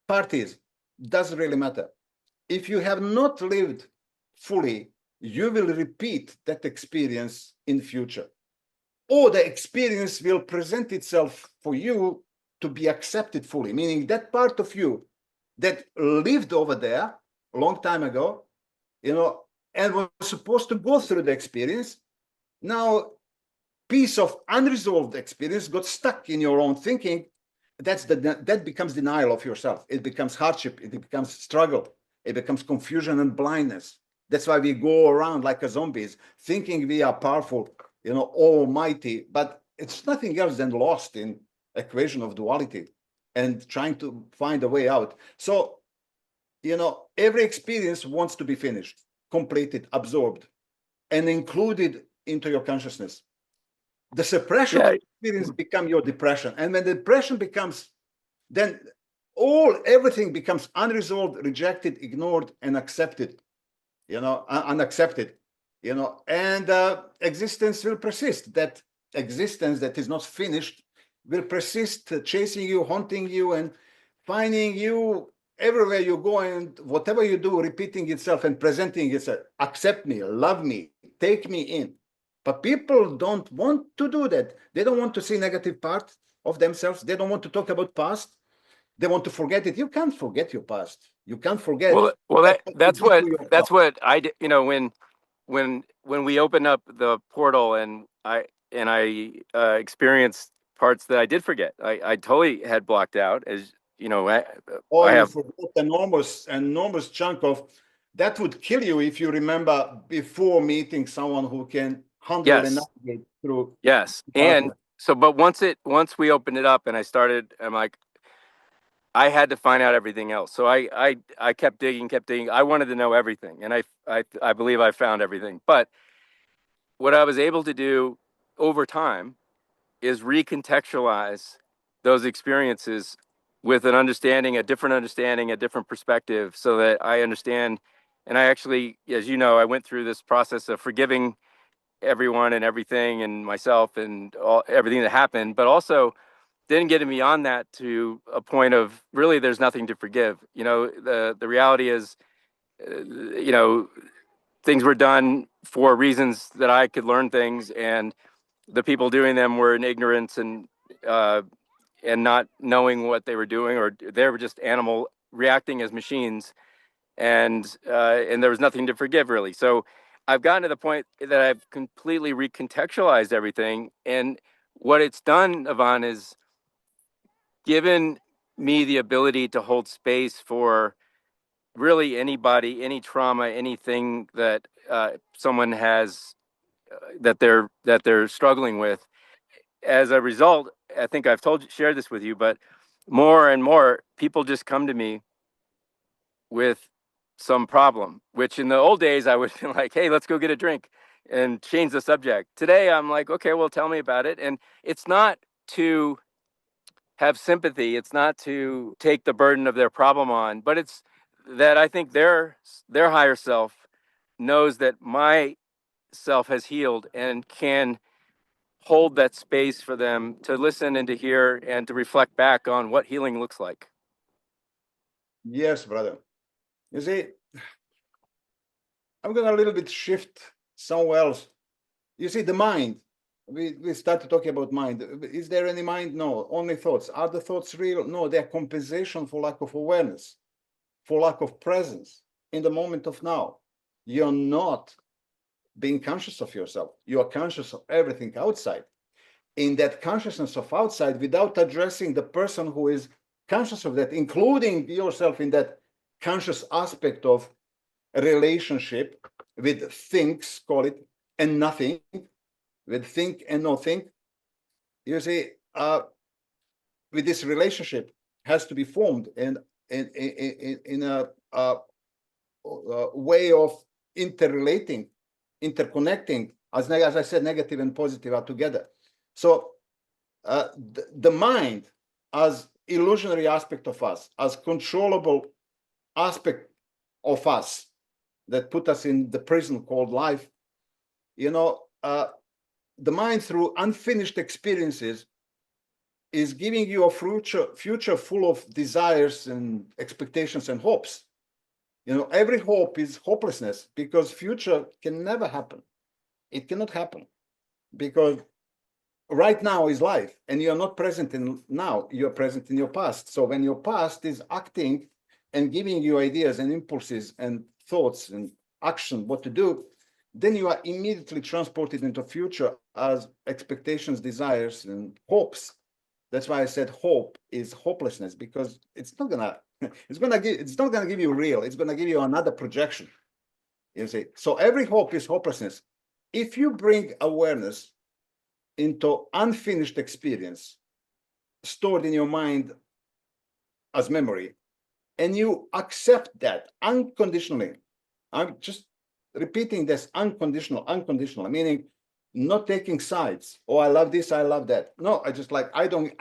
parties, doesn't really matter. If you have not lived fully, you will repeat that experience in future, or the experience will present itself for you to be accepted fully, meaning that part of you that lived over there a long time ago, and was supposed to go through the experience, now piece of unresolved experience got stuck in your own thinking. That becomes denial of yourself. It becomes hardship. It becomes struggle. It becomes confusion and blindness. That's why we go around like a zombies, thinking we are powerful, almighty, but it's nothing else than lost in equation of duality and trying to find a way out. So, every experience wants to be finished, completed, absorbed, and included into your consciousness. The suppression of experience become your depression. And when the depression becomes, then everything becomes unresolved, rejected, ignored, and accepted, unaccepted, and existence will persist. That existence that is not finished will persist, chasing you, haunting you, and finding you everywhere you go, and whatever you do, repeating itself and presenting itself. Accept me, love me, take me in. But people don't want to do that. They don't want to see negative part of themselves. They don't want to talk about past. They want to forget it. You can't forget your past. You can't forget. Well, that's what I did. When we opened up the portal and I experienced parts that I did forget. I totally had blocked out, as you know. I have forgot enormous chunk of that would kill you if you remember before meeting someone who can handle and navigate through. Yes, and so, but once we opened it up and I'm like, I had to find out everything else. So I kept digging. I wanted to know everything, and I believe I found everything. But what I was able to do over time is recontextualize those experiences with a different perspective, so that I understand. And I actually, as you know, I went through this process of forgiving everyone and everything and myself and everything that happened, but also then getting beyond that to a point of really there's nothing to forgive. You know, the reality is, you know, things were done for reasons that I could learn things, and the people doing them were in ignorance and not knowing what they were doing, or they were just animal reacting as machines, and there was nothing to forgive really. So I've gotten to the point that I've completely recontextualized everything, and what it's done, Ivan, is given me the ability to hold space for really anybody, any trauma, anything that someone has that they're struggling with. As a result, I think I've shared this with you, but more and more people just come to me with some problem, which in the old days I would be like, hey, let's go get a drink and change the subject. Today I'm like, okay, well, tell me about it. And it's not to have sympathy, it's not to take the burden of their problem on, but it's that I think their higher self knows that my self has healed and can hold that space for them to listen and to hear and to reflect back on what healing looks like. Yes, brother. You see, I'm going to a little bit shift somewhere else. You see, the mind, we started talking about mind. Is there any mind? No, only thoughts. Are the thoughts real? No, they're compensation for lack of awareness, for lack of presence in the moment of now. You're not being conscious of yourself. You are conscious of everything outside. In that consciousness of outside, without addressing the person who is conscious of that, including yourself in that conscious aspect of relationship with things, call it, and nothing, with think and nothing. You see, with this relationship has to be formed and in a way of interrelating, interconnecting. As I said, negative and positive are together. So the mind as illusionary aspect of us, as controllable aspect of us that put us in the prison called life, you know, the mind through unfinished experiences is giving you a future full of desires and expectations and hopes. You know, every hope is hopelessness because future can never happen. It cannot happen because right now is life and you're not present in now, you're present in your past. So when your past is acting and giving you ideas and impulses and thoughts and action, what to do, then you are immediately transported into future as expectations, desires, and hopes. That's why I said hope is hopelessness, because it's not gonna give you real, it's gonna give you another projection. You see, so every hope is hopelessness. If you bring awareness into unfinished experience stored in your mind as memory, and you accept that unconditionally, I'm just repeating this, unconditional, meaning not taking sides. Oh, I love this, I love that. No, I just like, I don't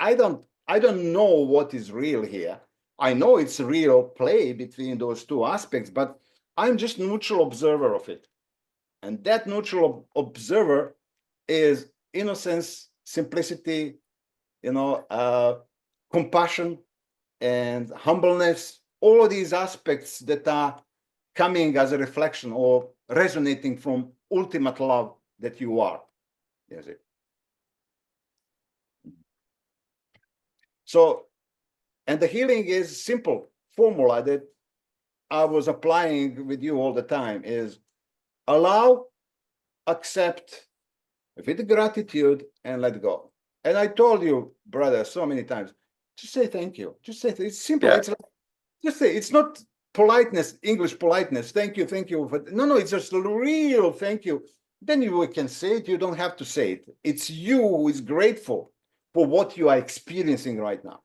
know what is real here. I know it's a real play between those two aspects, but I'm just neutral observer of it. And that neutral observer is innocence, simplicity, you know, compassion and humbleness, all of these aspects that are coming as a reflection or resonating from ultimate love that you are. Yes. So, and the healing is simple formula that I was applying with you all the time is allow, accept with gratitude, and let go. And I told you, brother, so many times, just say thank you. Just say it's simple. Yeah. It's like, just say it's not politeness, English politeness. Thank you. No, it's just a real thank you. Then you can say it. You don't have to say it. It's you who is grateful for what you are experiencing right now,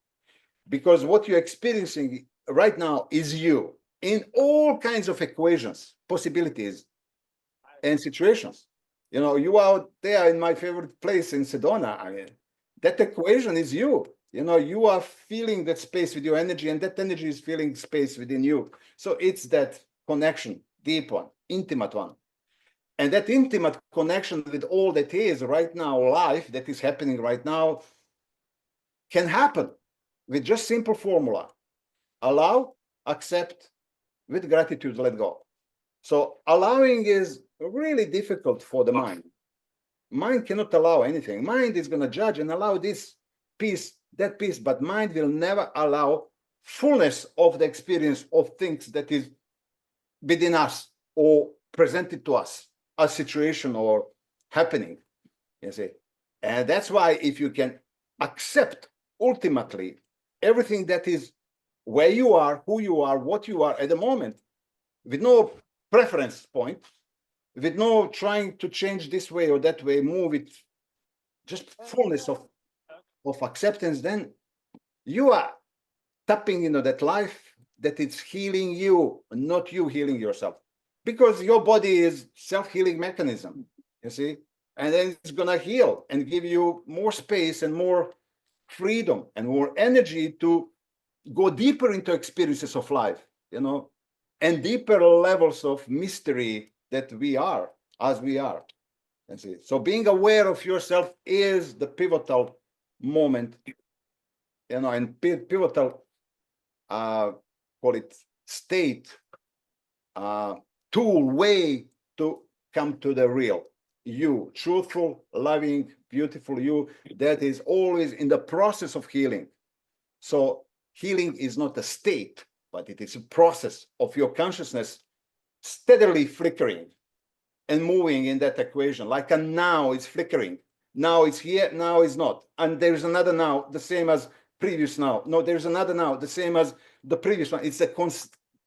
because what you're experiencing right now is you in all kinds of equations, possibilities, and situations. You know, you are there in my favorite place in Sedona. I mean, that equation is you. You know, you are feeling that space with your energy, and that energy is feeling space within you. So it's that connection, deep one, intimate one. And that intimate connection with all that is right now, life that is happening right now, can happen with just simple formula. Allow, accept, with gratitude, let go. So allowing is really difficult for the mind. Mind cannot allow anything. Mind is going to judge and allow this piece, that piece, but mind will never allow fullness of the experience of things that is within us or presented to us as situation or happening, you see. And that's why if you can accept ultimately everything that is where you are, who you are, what you are at the moment, with no preference point, with no trying to change this way or that way, move it, just fullness of acceptance, then you are tapping into that life that it's healing you, not you healing yourself. Because your body is self-healing mechanism, you see, and then it's gonna heal and give you more space and more freedom and more energy to go deeper into experiences of life, you know, and deeper levels of mystery that we are as we are. You see, so being aware of yourself is the pivotal moment, you know, and pivotal, call it state, tool, way to come to the real you, truthful, loving, beautiful you that is always in the process of healing. So healing is not a state, but it is a process of your consciousness steadily flickering and moving in that equation, like a now is flickering. Now it's here, now is not. And there's another now, the same as previous now. No, there's another now, the same as the previous one. It's a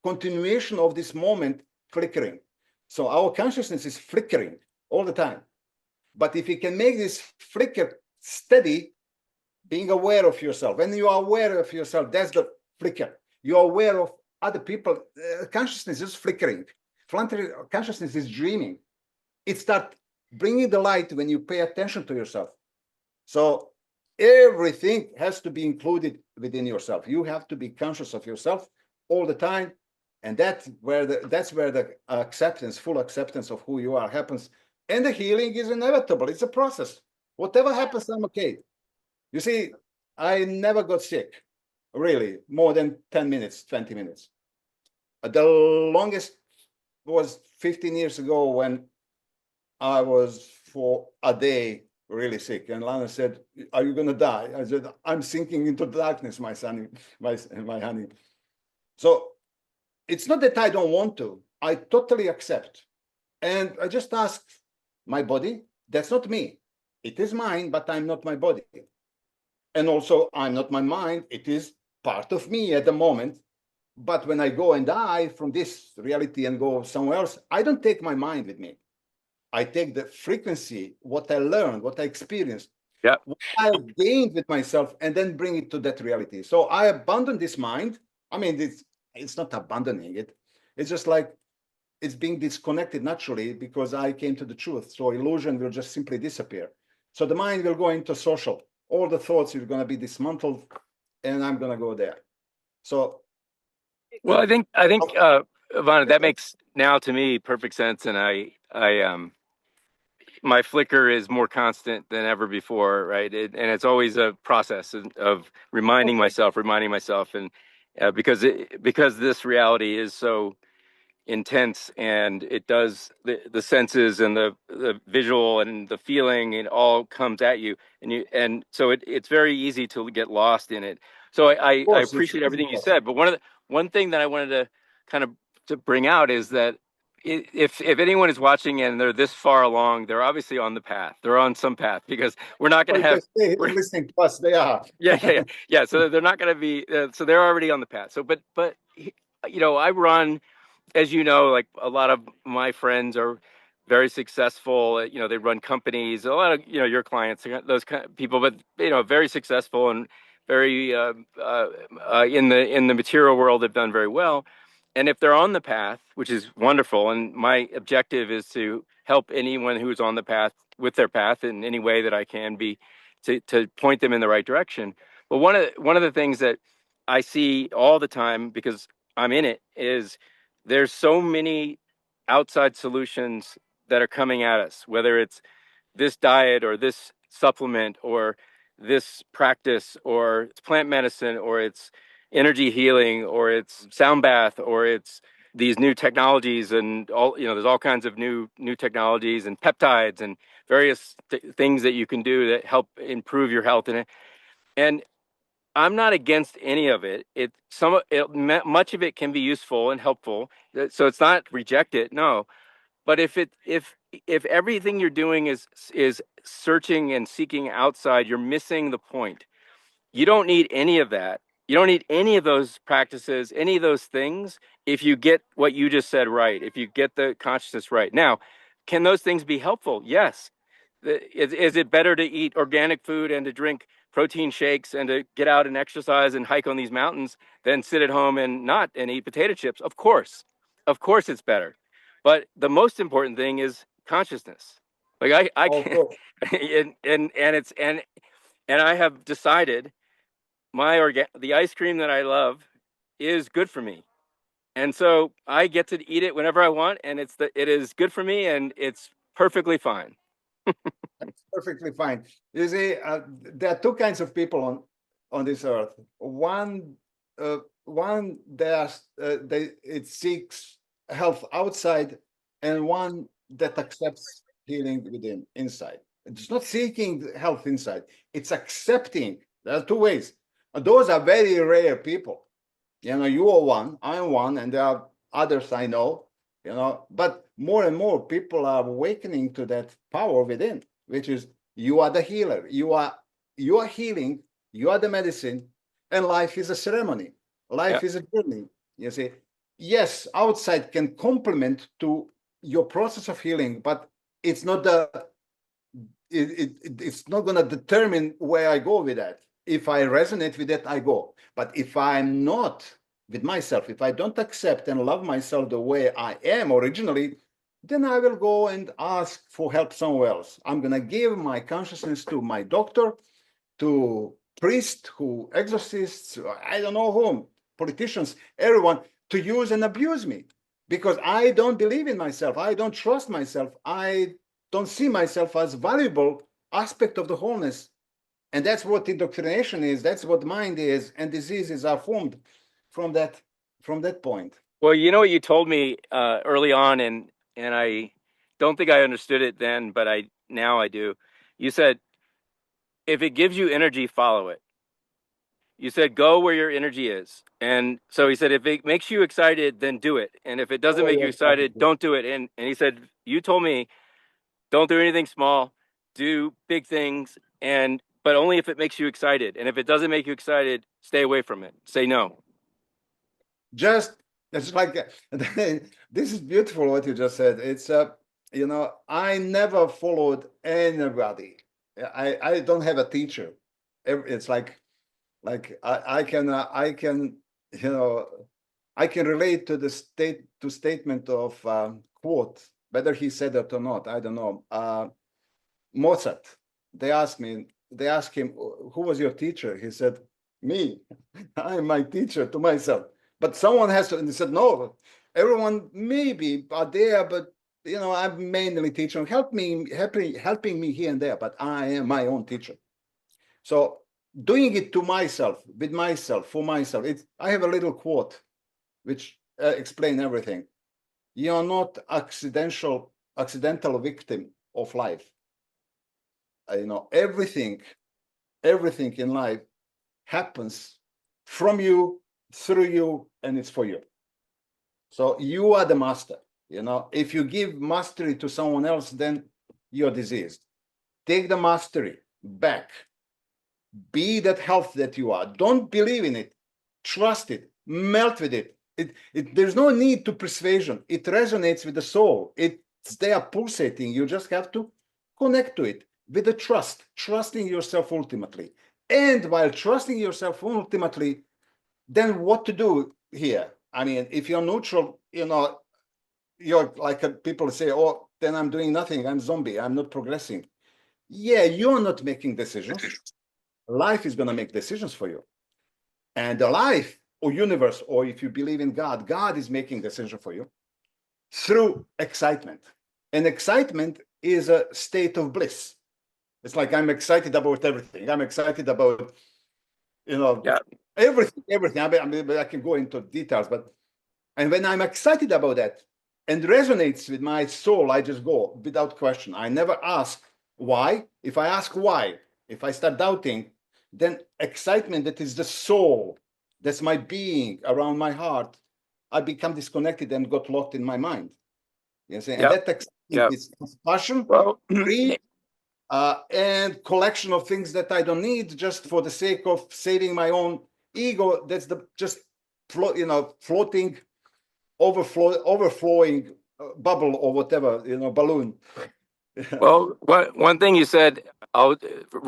continuation of this moment flickering. So our consciousness is flickering all the time. But if you can make this flicker steady, being aware of yourself, when you are aware of yourself, that's the flicker. You're aware of other people. Consciousness is flickering. Consciousness is dreaming. It starts bringing the light when you pay attention to yourself. So everything has to be included within yourself. You have to be conscious of yourself all the time, and that's where the acceptance, full acceptance of who you are happens. And the healing is inevitable. It's a process. Whatever happens, I'm okay. You see, I never got sick, really, more than 10 minutes, 20 minutes. The longest was 15 years ago when I was for a day really sick. And Lana said, "Are you going to die?" I said, "I'm sinking into darkness, my son, my honey." So it's not that I don't want to. I totally accept. And I just asked my body, that's not me. It is mine, but I'm not my body. And also, I'm not my mind. It is part of me at the moment. But when I go and die from this reality and go somewhere else, I don't take my mind with me. I take the frequency, what I learned, what I experienced, what I've gained with myself, and then bring it to that reality. So I abandon this mind. I mean, it's not abandoning it. It's just like it's being disconnected naturally because I came to the truth. So illusion will just simply disappear. So the mind will go into social. All the thoughts are going to be dismantled, and I'm going to go there. So, well, I think Ivana, that makes now to me perfect sense, and I my flicker is more constant than ever before, right? And it's always a process of reminding myself, and because this reality is so intense, and it does the senses and the visual and the feeling, it all comes at you, and so it's very easy to get lost in it. So I appreciate everything you said, but one thing that I wanted to kind of to bring out is that if anyone is watching and they're this far along, they're obviously on the path. They're on some path, because we're not going to have listening to us. They are. yeah. So they're not going to be. So they're already on the path. So, but you know, I run, as you know, like a lot of my friends are very successful. You know, they run companies. A lot of, you know, your clients, those kind of people, but you know, very successful and very in the material world, have done very well. And if they're on the path, which is wonderful, and my objective is to help anyone who's on the path with their path in any way that I can be, to point them in the right direction. But one of the things that I see all the time, because I'm in it, is there's so many outside solutions that are coming at us, whether it's this diet or this supplement or this practice or it's plant medicine or it's energy healing or it's sound bath or it's these new technologies and all, there's all kinds of new technologies and peptides and various things that you can do that help improve your health. And I'm not against any of it. Much of it can be useful and helpful. So it's not reject it. No. But if everything you're doing is searching and seeking outside, you're missing the point. You don't need any of that. You don't need any of those practices, any of those things, if you get what you just said right, if you get the consciousness right. Now, can those things be helpful? Yes. Is it better to eat organic food and to drink protein shakes and to get out and exercise and hike on these mountains than sit at home and eat potato chips? Of course it's better. But the most important thing is consciousness. Like I can't, and I have decided the ice cream that I love is good for me. And so I get to eat it whenever I want, and it is good for me, and it's perfectly fine. It's perfectly fine. You see, there are two kinds of people on this earth. One it seeks health outside, and one that accepts healing within, inside. It's not seeking health inside; it's accepting. There are two ways. And those are very rare people. You are one, I am one, and there are others I know. But more and more people are awakening to that power within, which is you are the healer. You are healing. You are the medicine, and life is a ceremony. Life is a journey. You see, yes, outside can complement to your process of healing, but it's not it's not going to determine where I go with that. If I resonate with that, I go. But if I'm not with myself, if I don't accept and love myself the way I am originally, then I will go and ask for help somewhere else. I'm going to give my consciousness to my doctor, to priest, who exorcists, I don't know whom, politicians, everyone, to use and abuse me. Because I don't believe in myself. I don't trust myself. I don't see myself as valuable aspect of the wholeness. And that's what indoctrination is. That's what mind is. And diseases are formed from that point. Well, you know what you told me early on, and I don't think I understood it then, but now I do. You said, if it gives you energy, follow it. You said, go where your energy is. And so he said, if it makes you excited, then do it. And if it doesn't make you excited, don't do it. And he said, you told me, don't do anything small, do big things, but only if it makes you excited. And if it doesn't make you excited, stay away from it. Say no. It's like, this is beautiful what you just said. It's I never followed anybody. I don't have a teacher. It's like I can relate to the statement of quote, whether he said it or not, I don't know. Mozart. They asked him, who was your teacher? He said, me. I'm my teacher to myself. But someone has to, and he said, no, everyone maybe are there, but I'm mainly teaching, helping me here and there, but I am my own teacher. So doing it to myself, with myself, for myself. I have a little quote which explains everything. You are not accidental victim of life. Everything in life happens from you, through you, and it's for you. So you are the master. If you give mastery to someone else, then you're diseased. Take the mastery back. Be that health that you are. Don't believe in it. Trust it. Melt with it. There's no need to persuasion. It resonates with the soul. It's there pulsating. You just have to connect to it with the trust, trusting yourself ultimately. And while trusting yourself ultimately, then what to do here? I mean, if you're neutral, you're like people say, oh, then I'm doing nothing. I'm zombie. I'm not progressing. Yeah, you're not making decisions. Life is going to make decisions for you. And the life or universe, or if you believe in God, God is making decisions for you through excitement. And excitement is a state of bliss. It's like I'm excited about everything. I'm excited about, Yeah. everything. I mean, I can go into details, and when I'm excited about that and resonates with my soul, I just go without question. I never ask why. If I ask why, if I start doubting, then excitement, that is the soul, that's my being around my heart, I become disconnected and got locked in my mind. You see, and Yep. that excitement is passion, Well, greed, and collection of things that I don't need just for the sake of saving my own ego. That's just floating, overflowing bubble or whatever, balloon. well, one thing you said, I'll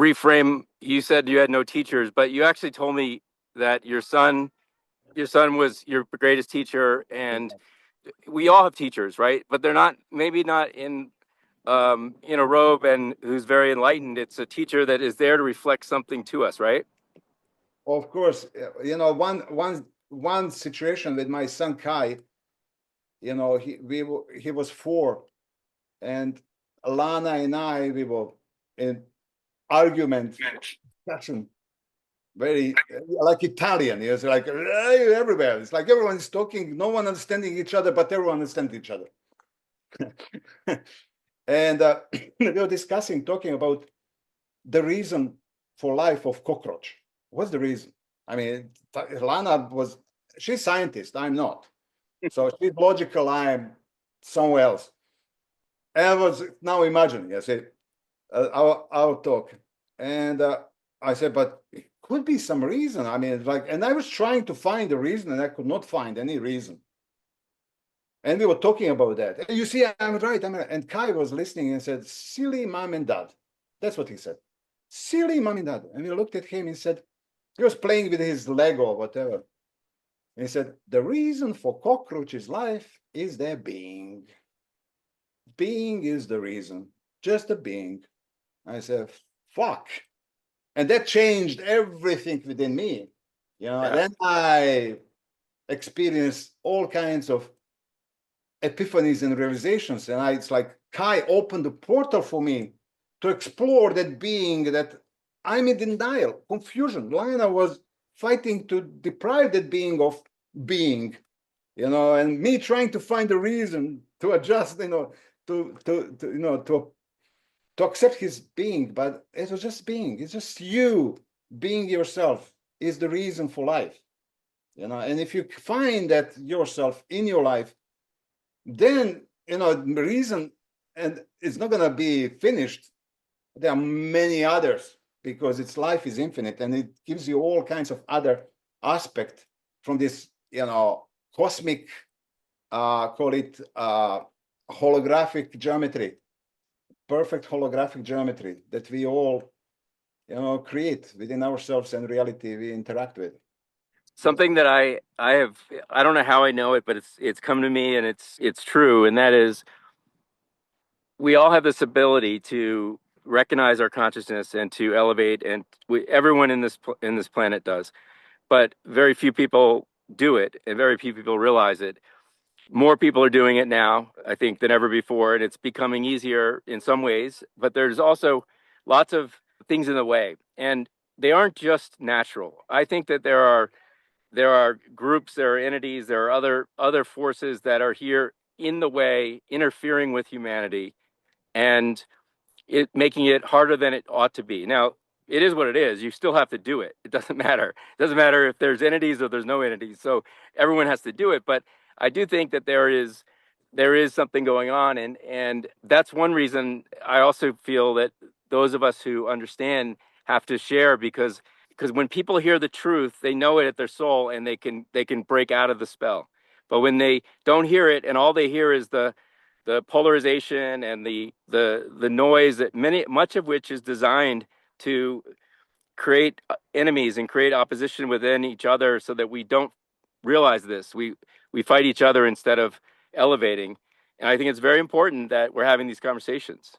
reframe. You said you had no teachers, but you actually told me that your son was your greatest teacher, and we all have teachers, right? But they're not, maybe not in a robe and who's very enlightened. It's a teacher that is there to reflect something to us, right? Of course, one situation with my son Kai, he was 4, and Lana and I, we were in argument, discussion, very like Italian. It's like everywhere. It's like everyone's talking, no one understanding each other, but everyone understands each other. And we were talking about the reason for life of cockroach. What's the reason? I mean, Lana she's scientist, I'm not. So she's logical, I'm somewhere else. And I was now imagining, I said, our talk. And I said, but it could be some reason. I mean, and I was trying to find a reason and I could not find any reason. And we were talking about that. And you see, I'm right. And Kai was listening and said, silly mom and dad. That's what he said. Silly mom and dad. And we looked at him and said, he was playing with his Lego or whatever. And he said, the reason for cockroach's life is their being. Being is the reason. Just a being. I said, fuck. And that changed everything within me. Yeah. Then I experienced all kinds of epiphanies and realizations. And it's like Kai opened the portal for me to explore that being that I'm in denial, confusion. Lana was fighting to deprive that being of being, and me trying to find a reason to adjust, to accept his being. But it was just being. It's just you being yourself is the reason for life. And if you find that yourself in your life, then the reason, and it's not going to be finished. There are many others, because life is infinite, and it gives you all kinds of other aspects from this cosmic, call it holographic geometry, perfect holographic geometry that we all create within ourselves and reality we interact with. Something that I don't know how I know it, but it's come to me, and it's true, and that is, we all have this ability to recognize our consciousness and to elevate, and everyone in this planet does, but very few people do it, and very few people realize it. More people are doing it now, I think, than ever before, and it's becoming easier in some ways, but there's also lots of things in the way, and they aren't just natural. I think that there are groups, there are entities, there are other forces that are here in the way, interfering with humanity, and making it harder than it ought to be. Now, it is what it is. You still have to do it. It doesn't matter. It doesn't matter if there's entities or there's no entities. So everyone has to do it. But I do think that there is something going on, and that's one reason I also feel that those of us who understand have to share, because when people hear the truth, they know it at their soul, and they can break out of the spell. But when they don't hear it, and all they hear is the polarization and the noise, that much of which is designed to create enemies and create opposition within each other, so that we don't realize this. We fight each other instead of elevating. And I think it's very important that we're having these conversations.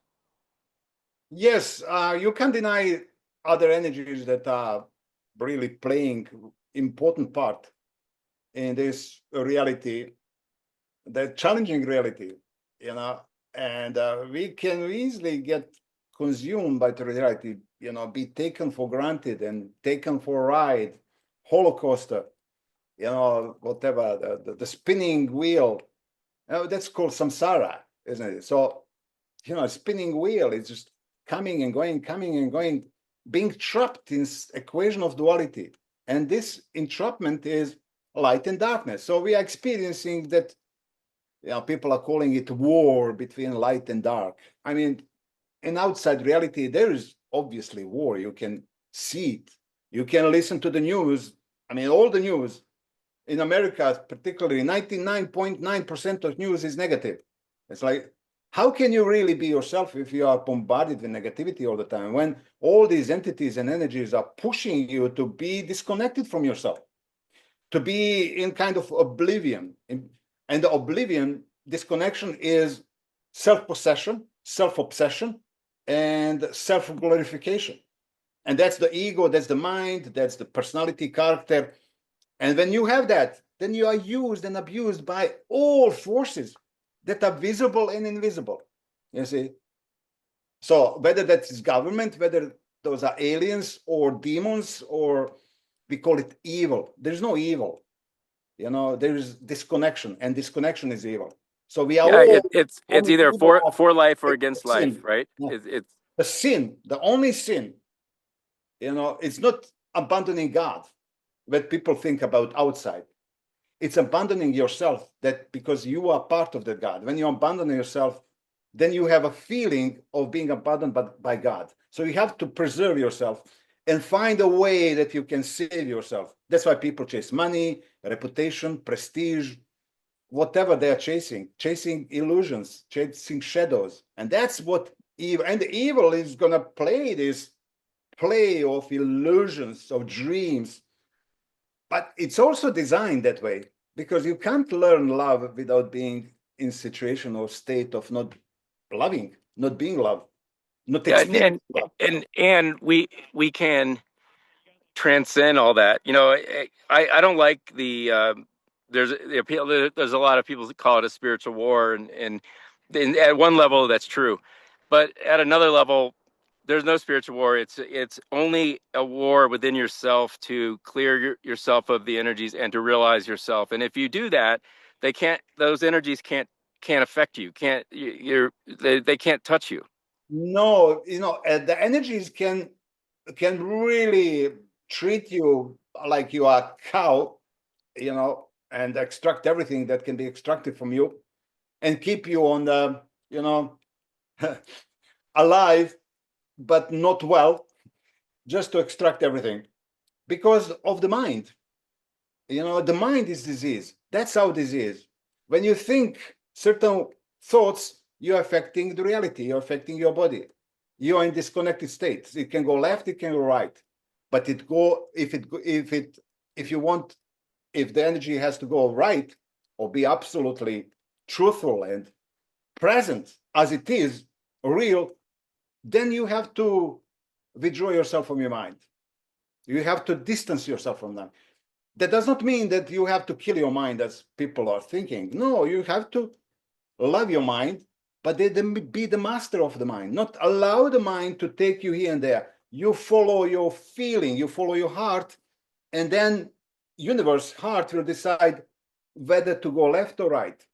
Yes, you can't deny other energies that are really playing important part in this reality, the challenging reality, And we can easily get consumed by the reality, be taken for granted and taken for a ride, Holocauster, whatever, the spinning wheel. That's called samsara, isn't it? So, spinning wheel is just coming and going, being trapped in equation of duality. And this entrapment is light and darkness. So we are experiencing that, people are calling it war between light and dark. I mean, in outside reality, there is obviously war. You can see it. You can listen to the news. I mean, all the news in America, particularly 99.9% of news is negative. It's like, how can you really be yourself if you are bombarded with negativity all the time, when all these entities and energies are pushing you to be disconnected from yourself, to be in kind of oblivion? And the oblivion, disconnection, is self-possession, self-obsession, and self-glorification. And that's the ego, that's the mind, that's the personality, character. And when you have that, then you are used and abused by all forces that are visible and invisible, you see? So whether that is government, whether those are aliens or demons, or we call it evil, there's no evil. There is disconnection, and disconnection is evil. So we are all it's either for life or against life, right? Yeah. It's the sin, the only sin, it's not abandoning God, what people think about outside. It's abandoning yourself, that because you are part of the God. When you abandon yourself, then you have a feeling of being abandoned by God. So you have to preserve yourself and find a way that you can save yourself. That's why people chase money, reputation, prestige, whatever they are chasing illusions, chasing shadows. And that's what evil, and the evil is going to play this play of illusions, of dreams. But it's also designed that way, because you can't learn love without being in situation or state of not loving, not being loved, not experiencing love. And we can transcend all that. I don't like the there's a lot of people that call it a spiritual war, and at one level that's true, but at another level, there's no spiritual war. It's only a war within yourself to clear yourself of the energies and to realize yourself. And if you do that, those energies can't affect you. They can't touch you. No, the energies can really treat you like you are a cow, and extract everything that can be extracted from you, and keep you on the, alive, but not well, just to extract everything, because of the mind. The mind is disease. That's how disease. When you think certain thoughts, you're affecting the reality. You're affecting your body. You are in disconnected states. It can go left, it can go right, but if the energy has to go right, or be absolutely truthful and present as it is, real, then you have to withdraw yourself from your mind. You have to distance yourself from them. That does not mean that you have to kill your mind, as people are thinking. No, you have to love your mind, but then be the master of the mind, not allow the mind to take you here and there. You follow your feeling, you follow your heart, and then universe, heart, will decide whether to go left or right.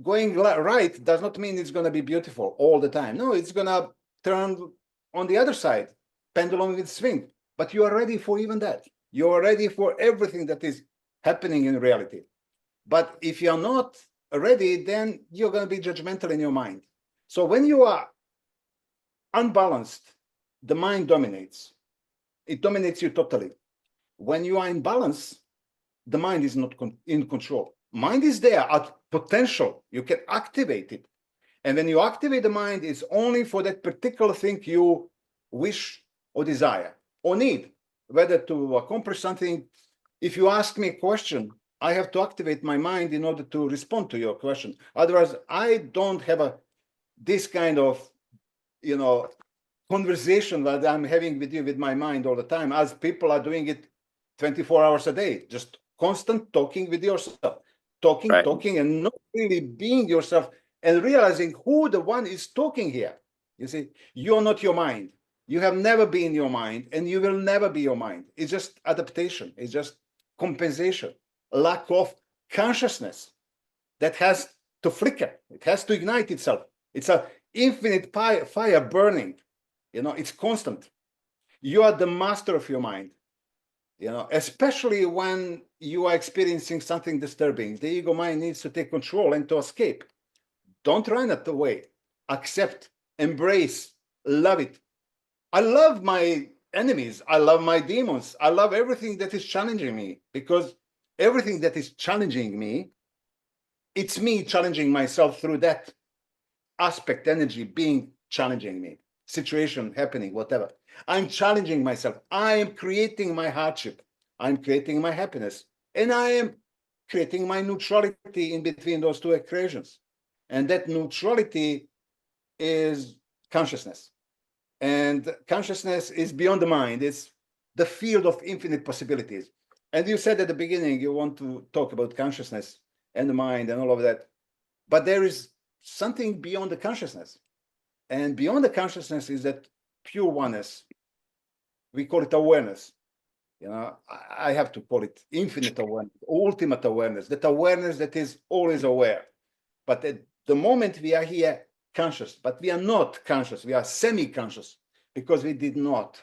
Going right does not mean it's going to be beautiful all the time. No, it's going to turn on the other side. Pendulum will swing. But you are ready for even that. You are ready for everything that is happening in reality. But if you're not ready, then you're going to be judgmental in your mind. So when you are unbalanced, the mind dominates. It dominates you totally. When you are in balance, the mind is not in control. Mind is there at potential. You can activate it. And when you activate the mind, it's only for that particular thing you wish or desire or need, whether to accomplish something. If you ask me a question, I have to activate my mind in order to respond to your question. Otherwise, I don't have this kind of, conversation that I'm having with you with my mind all the time, as people are doing it 24 hours a day, just constant talking with yourself, talking, and not really being yourself, and realizing who the one is talking here. You see, you're not your mind. You have never been your mind, and you will never be your mind. It's just adaptation. It's just compensation, lack of consciousness that has to flicker. It has to ignite itself. It's an infinite fire burning. It's constant. You are the master of your mind. Especially when you are experiencing something disturbing, the ego mind needs to take control and to escape. Don't run it away. Accept, embrace, love it. I love my enemies. I love my demons. I love everything that is challenging me, because everything that is challenging me, it's me challenging myself through that aspect, energy being challenging me, situation happening, whatever. I'm challenging myself. I am creating my hardship. I'm creating my happiness. And I am creating my neutrality in between those two equations. And that neutrality is consciousness. And consciousness is beyond the mind. It's the field of infinite possibilities. And you said at the beginning you want to talk about consciousness and the mind and all of that. But there is something beyond the consciousness. And beyond the consciousness is that pure oneness. We call it awareness. I have to call it infinite awareness, ultimate awareness, that awareness that is always aware. But at the moment we are here conscious, but we are not conscious, we are semi-conscious, because we did not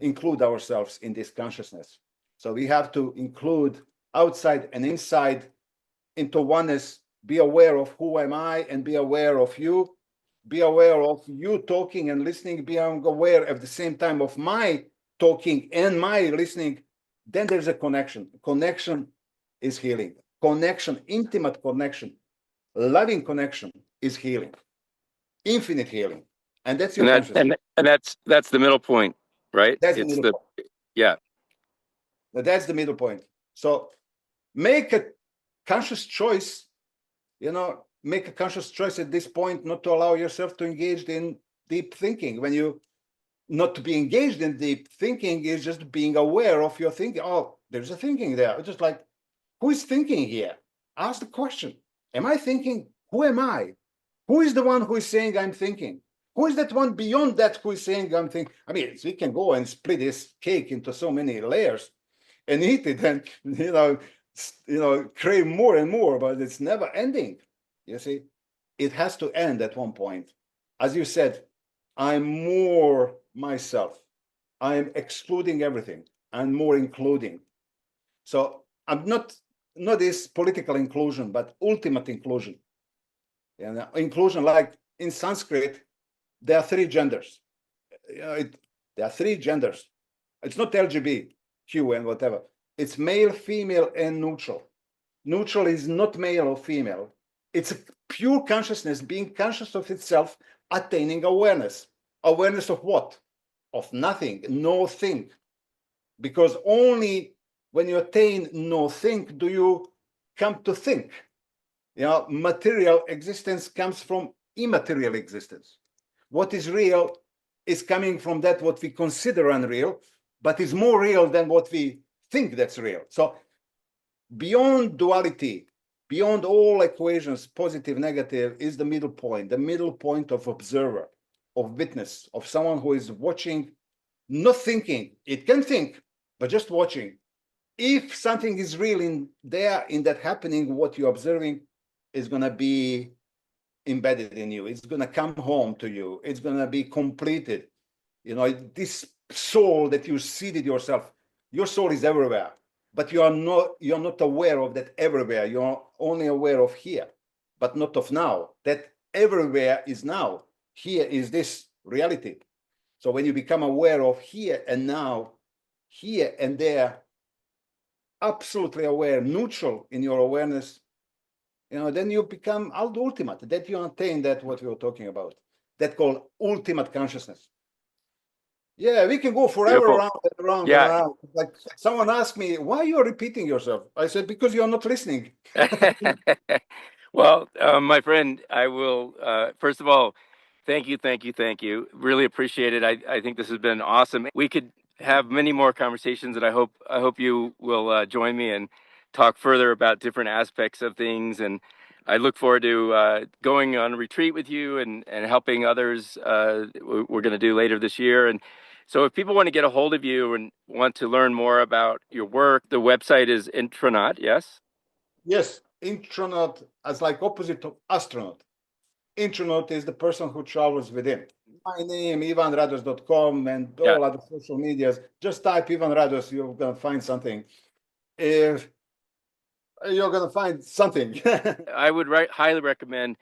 include ourselves in this consciousness. So we have to include outside and inside into oneness, be aware of who am I and be aware of you, be aware of you talking and listening, be aware at the same time of my talking and my listening. Then there's a connection. Connection is healing. Connection, intimate connection, loving connection is healing, infinite healing. And that's your consciousness. And that's the middle point, right? That's the middle point. Yeah. That's the middle point. So make a conscious choice, make a conscious choice at this point not to allow yourself to engage in deep thinking. When you not to be engaged in deep thinking is just being aware of your thinking. Oh, there's a thinking there. It's just like, who is thinking here? Ask the question. Am I thinking? Who am I? Who is the one who is saying I'm thinking? Who is that one beyond that who is saying I'm thinking? I mean, we can go and split this cake into so many layers and eat it and, crave more and more, but it's never ending. You see, it has to end at one point. As you said, I'm more myself. I'm excluding everything. I'm more including. So I'm not this political inclusion, but ultimate inclusion. And inclusion, like in Sanskrit, there are three genders. There are three genders. It's not LGBTQ and whatever. It's male, female, and neutral. Neutral is not male or female. It's a pure consciousness, being conscious of itself, attaining awareness. Awareness of what? Of nothing, no thing. Because only when you attain no thing do you come to think. Material existence comes from immaterial existence. What is real is coming from that what we consider unreal, but is more real than what we think that's real. So beyond duality, beyond all equations, positive, negative, is the middle point of observer, of witness, of someone who is watching, not thinking. It can think, but just watching. If something is real in that happening, what you're observing is going to be embedded in you. It's going to come home to you. It's going to be completed. This soul that you seeded yourself, your soul is everywhere, but you're not aware of that everywhere. You're only aware of here, but not of now. That everywhere is now. Here is this reality. So when you become aware of here and now, here and there, absolutely aware, neutral in your awareness, then you become ultimate, that you attain that what we were talking about, that called ultimate consciousness. Yeah, we can go forever. Beautiful. Around and around and around. Like someone asked me, why you're repeating yourself? I said, because you're not listening. Well, my friend, I will, first of all, thank you. Really appreciate it. I think this has been awesome. We could have many more conversations, and I hope you will join me and talk further about different aspects of things. And I look forward to going on a retreat with you and helping others. We're going to do later this year. And so if people want to get a hold of you and want to learn more about your work, the website is Intronaut, yes? Yes, intronaut as like opposite of astronaut. Intronaut is the person who travels within. My name, ivanrados.com, and all other social medias. Just type Ivan Rados, you're going to find something. If you're going to find something. I would highly recommend,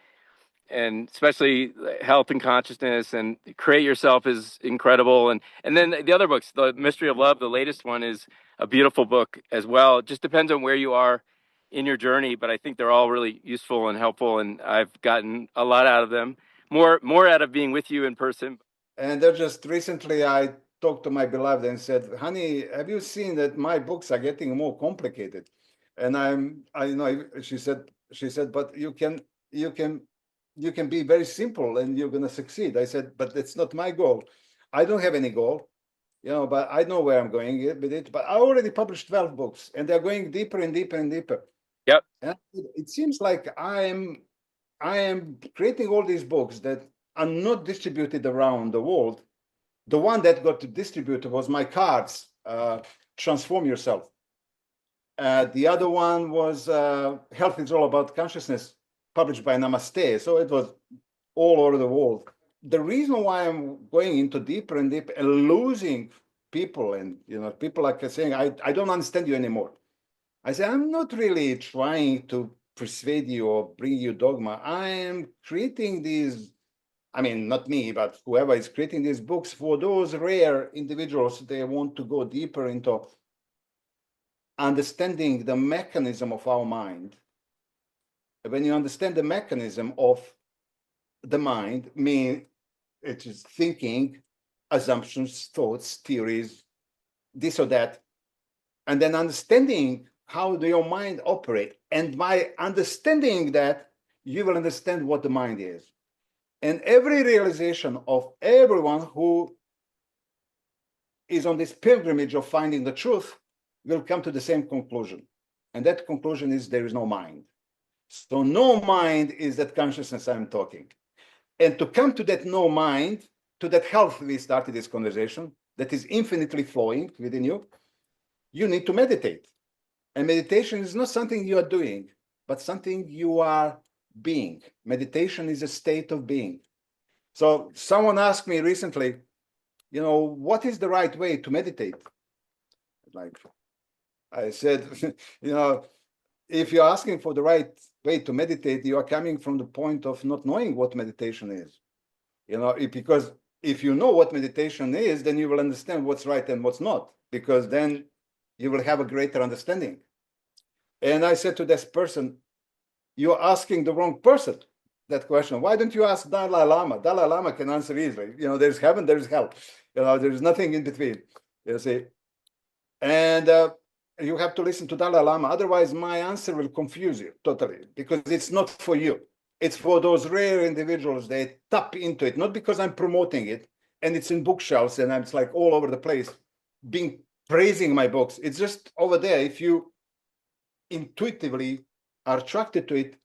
and especially health and consciousness, and Create Yourself is incredible. And then the other books, The Mystery of Love, the latest one, is a beautiful book as well. It just depends on where you are in your journey, but I think they're all really useful and helpful, and I've gotten a lot out of them, more out of being with you in person. And then just recently I talked to my beloved and said, honey, have you seen that my books are getting more complicated? And I know she said, but you can be very simple and you're going to succeed. I said, but that's not my goal. I don't have any goal, but I know where I'm going with it. But I already published 12 books and they're going deeper and deeper and deeper. Yep. And it seems like I am creating all these books that are not distributed around the world. The one that got distributed was my cards, Transform Yourself. The other one was Health is All About Consciousness, published by Namaste. So it was all over the world. The reason why I'm going into deeper and deeper and losing people, and people like saying, I don't understand you anymore. I say, I'm not really trying to persuade you or bring you dogma. I am creating these, I mean, not me, but whoever is creating these books for those rare individuals, they want to go deeper into understanding the mechanism of our mind. When you understand the mechanism of the mind, mean it is thinking, assumptions, thoughts, theories, this or that, and then understanding how do your mind operate. And by understanding that, you will understand what the mind is. And every realization of everyone who is on this pilgrimage of finding the truth will come to the same conclusion. And that conclusion is there is no mind. So no mind is that consciousness I'm talking. And to come to that no mind, to that health we started this conversation, that is infinitely flowing within you, you need to meditate. And meditation is not something you are doing, but something you are being. Meditation is a state of being. So someone asked me recently, what is the right way to meditate? Like I said, if you're asking for the right way to meditate, you are coming from the point of not knowing what meditation is. Because if you know what meditation is, then you will understand what's right and what's not, because then you will have a greater understanding. And I said to this person, you're asking the wrong person that question. Why don't you ask Dalai Lama? Dalai Lama can answer easily. There's heaven, there's hell. There's nothing in between, you see. And you have to listen to Dalai Lama. Otherwise, my answer will confuse you totally, because it's not for you. It's for those rare individuals that tap into it, not because I'm promoting it and it's in bookshelves and it's like all over the place praising my books. It's just over there. If you intuitively are attracted to it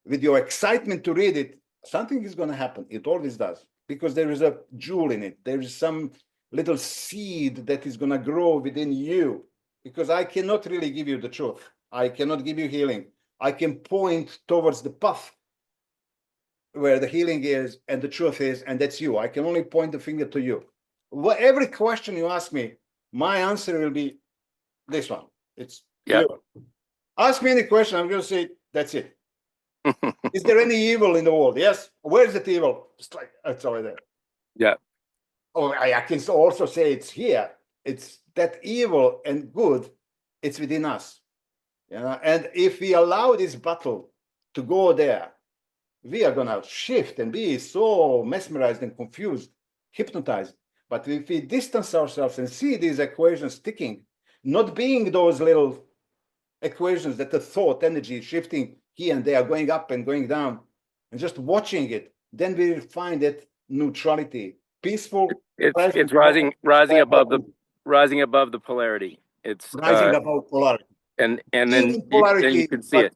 with your excitement to read it, something is going to happen. It always does, because there is a jewel in it. There is some little seed that is going to grow within you, because I cannot really give you the truth. I cannot give you healing. I can point towards the path where the healing is and the truth is, and that's you. I can only point the finger to you. Every question you ask me, my answer will be this one. It's you. Ask me any question, I'm going to say, that's it. Is there any evil in the world? Yes. Where is that evil? It's over there. Yeah. Oh, I can also say it's here. It's that evil and good, it's within us. And if we allow this battle to go there, we are going to shift and be so mesmerized and confused, hypnotized. But if we distance ourselves and see these equations ticking, not being those little equations that the thought energy is shifting here and there, going up and going down, and just watching it, then we will find that neutrality, peaceful. It's rising above the polarity. It's rising above polarity. and then you can see it.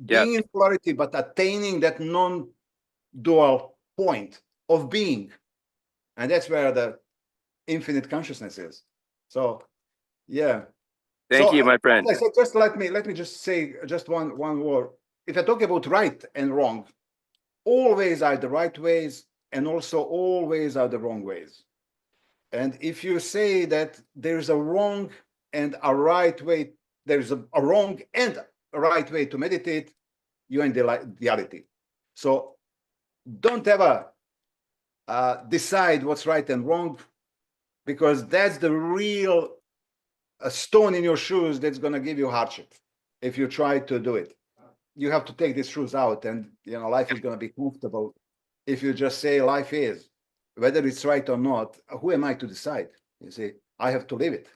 being in polarity, but attaining that non-dual point of being. And that's where the infinite consciousness is. So, yeah. Thank you, my friend. So just let me just say just one word. If I talk about right and wrong, always are the right ways, and also always are the wrong ways. And if you say that there's a wrong and a right way, there's a wrong and a right way to meditate, you're in the duality. So don't ever decide what's right and wrong, because that's the real stone in your shoes that's going to give you hardship if you try to do it. You have to take these shoes out, and life is going to be comfortable. If you just say life is, whether it's right or not, who am I to decide? You see, I have to live it,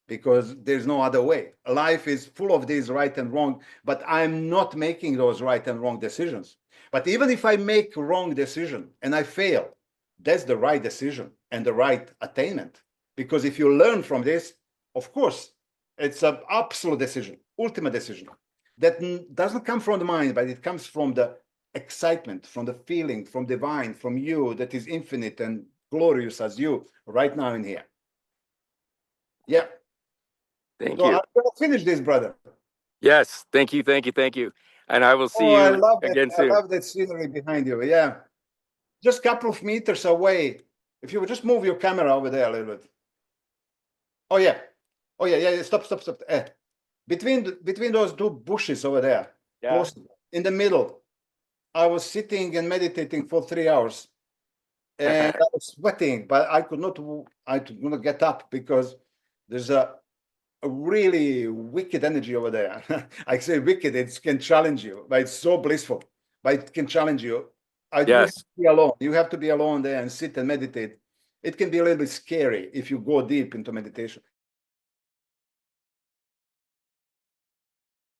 because there's no other way. Life is full of these right and wrong, but I'm not making those right and wrong decisions. But even if I make wrong decision and I fail, that's the right decision and the right attainment. Because if you learn from this, of course, it's an absolute decision, ultimate decision that doesn't come from the mind, but it comes from the excitement, from the feeling, from divine, from you that is infinite and glorious as you right now in here. Yeah. Thank So you. I'm going to finish this, brother. Yes. Thank you. Thank you. Thank you. And I will see I you love again that. soon. I love that scenery behind you. Yeah. Just a couple of meters away. If you would just move your camera over there a little bit. Oh, yeah. Oh, yeah. Stop. Between those two bushes over there, close in the middle, I was sitting and meditating for 3 hours, and I was sweating, but I could not get up because there's a really wicked energy over there. I say wicked, it can challenge you, but it's so blissful, but it can challenge you. You have to be alone. You have to be alone there and sit and meditate. It can be a little bit scary if you go deep into meditation.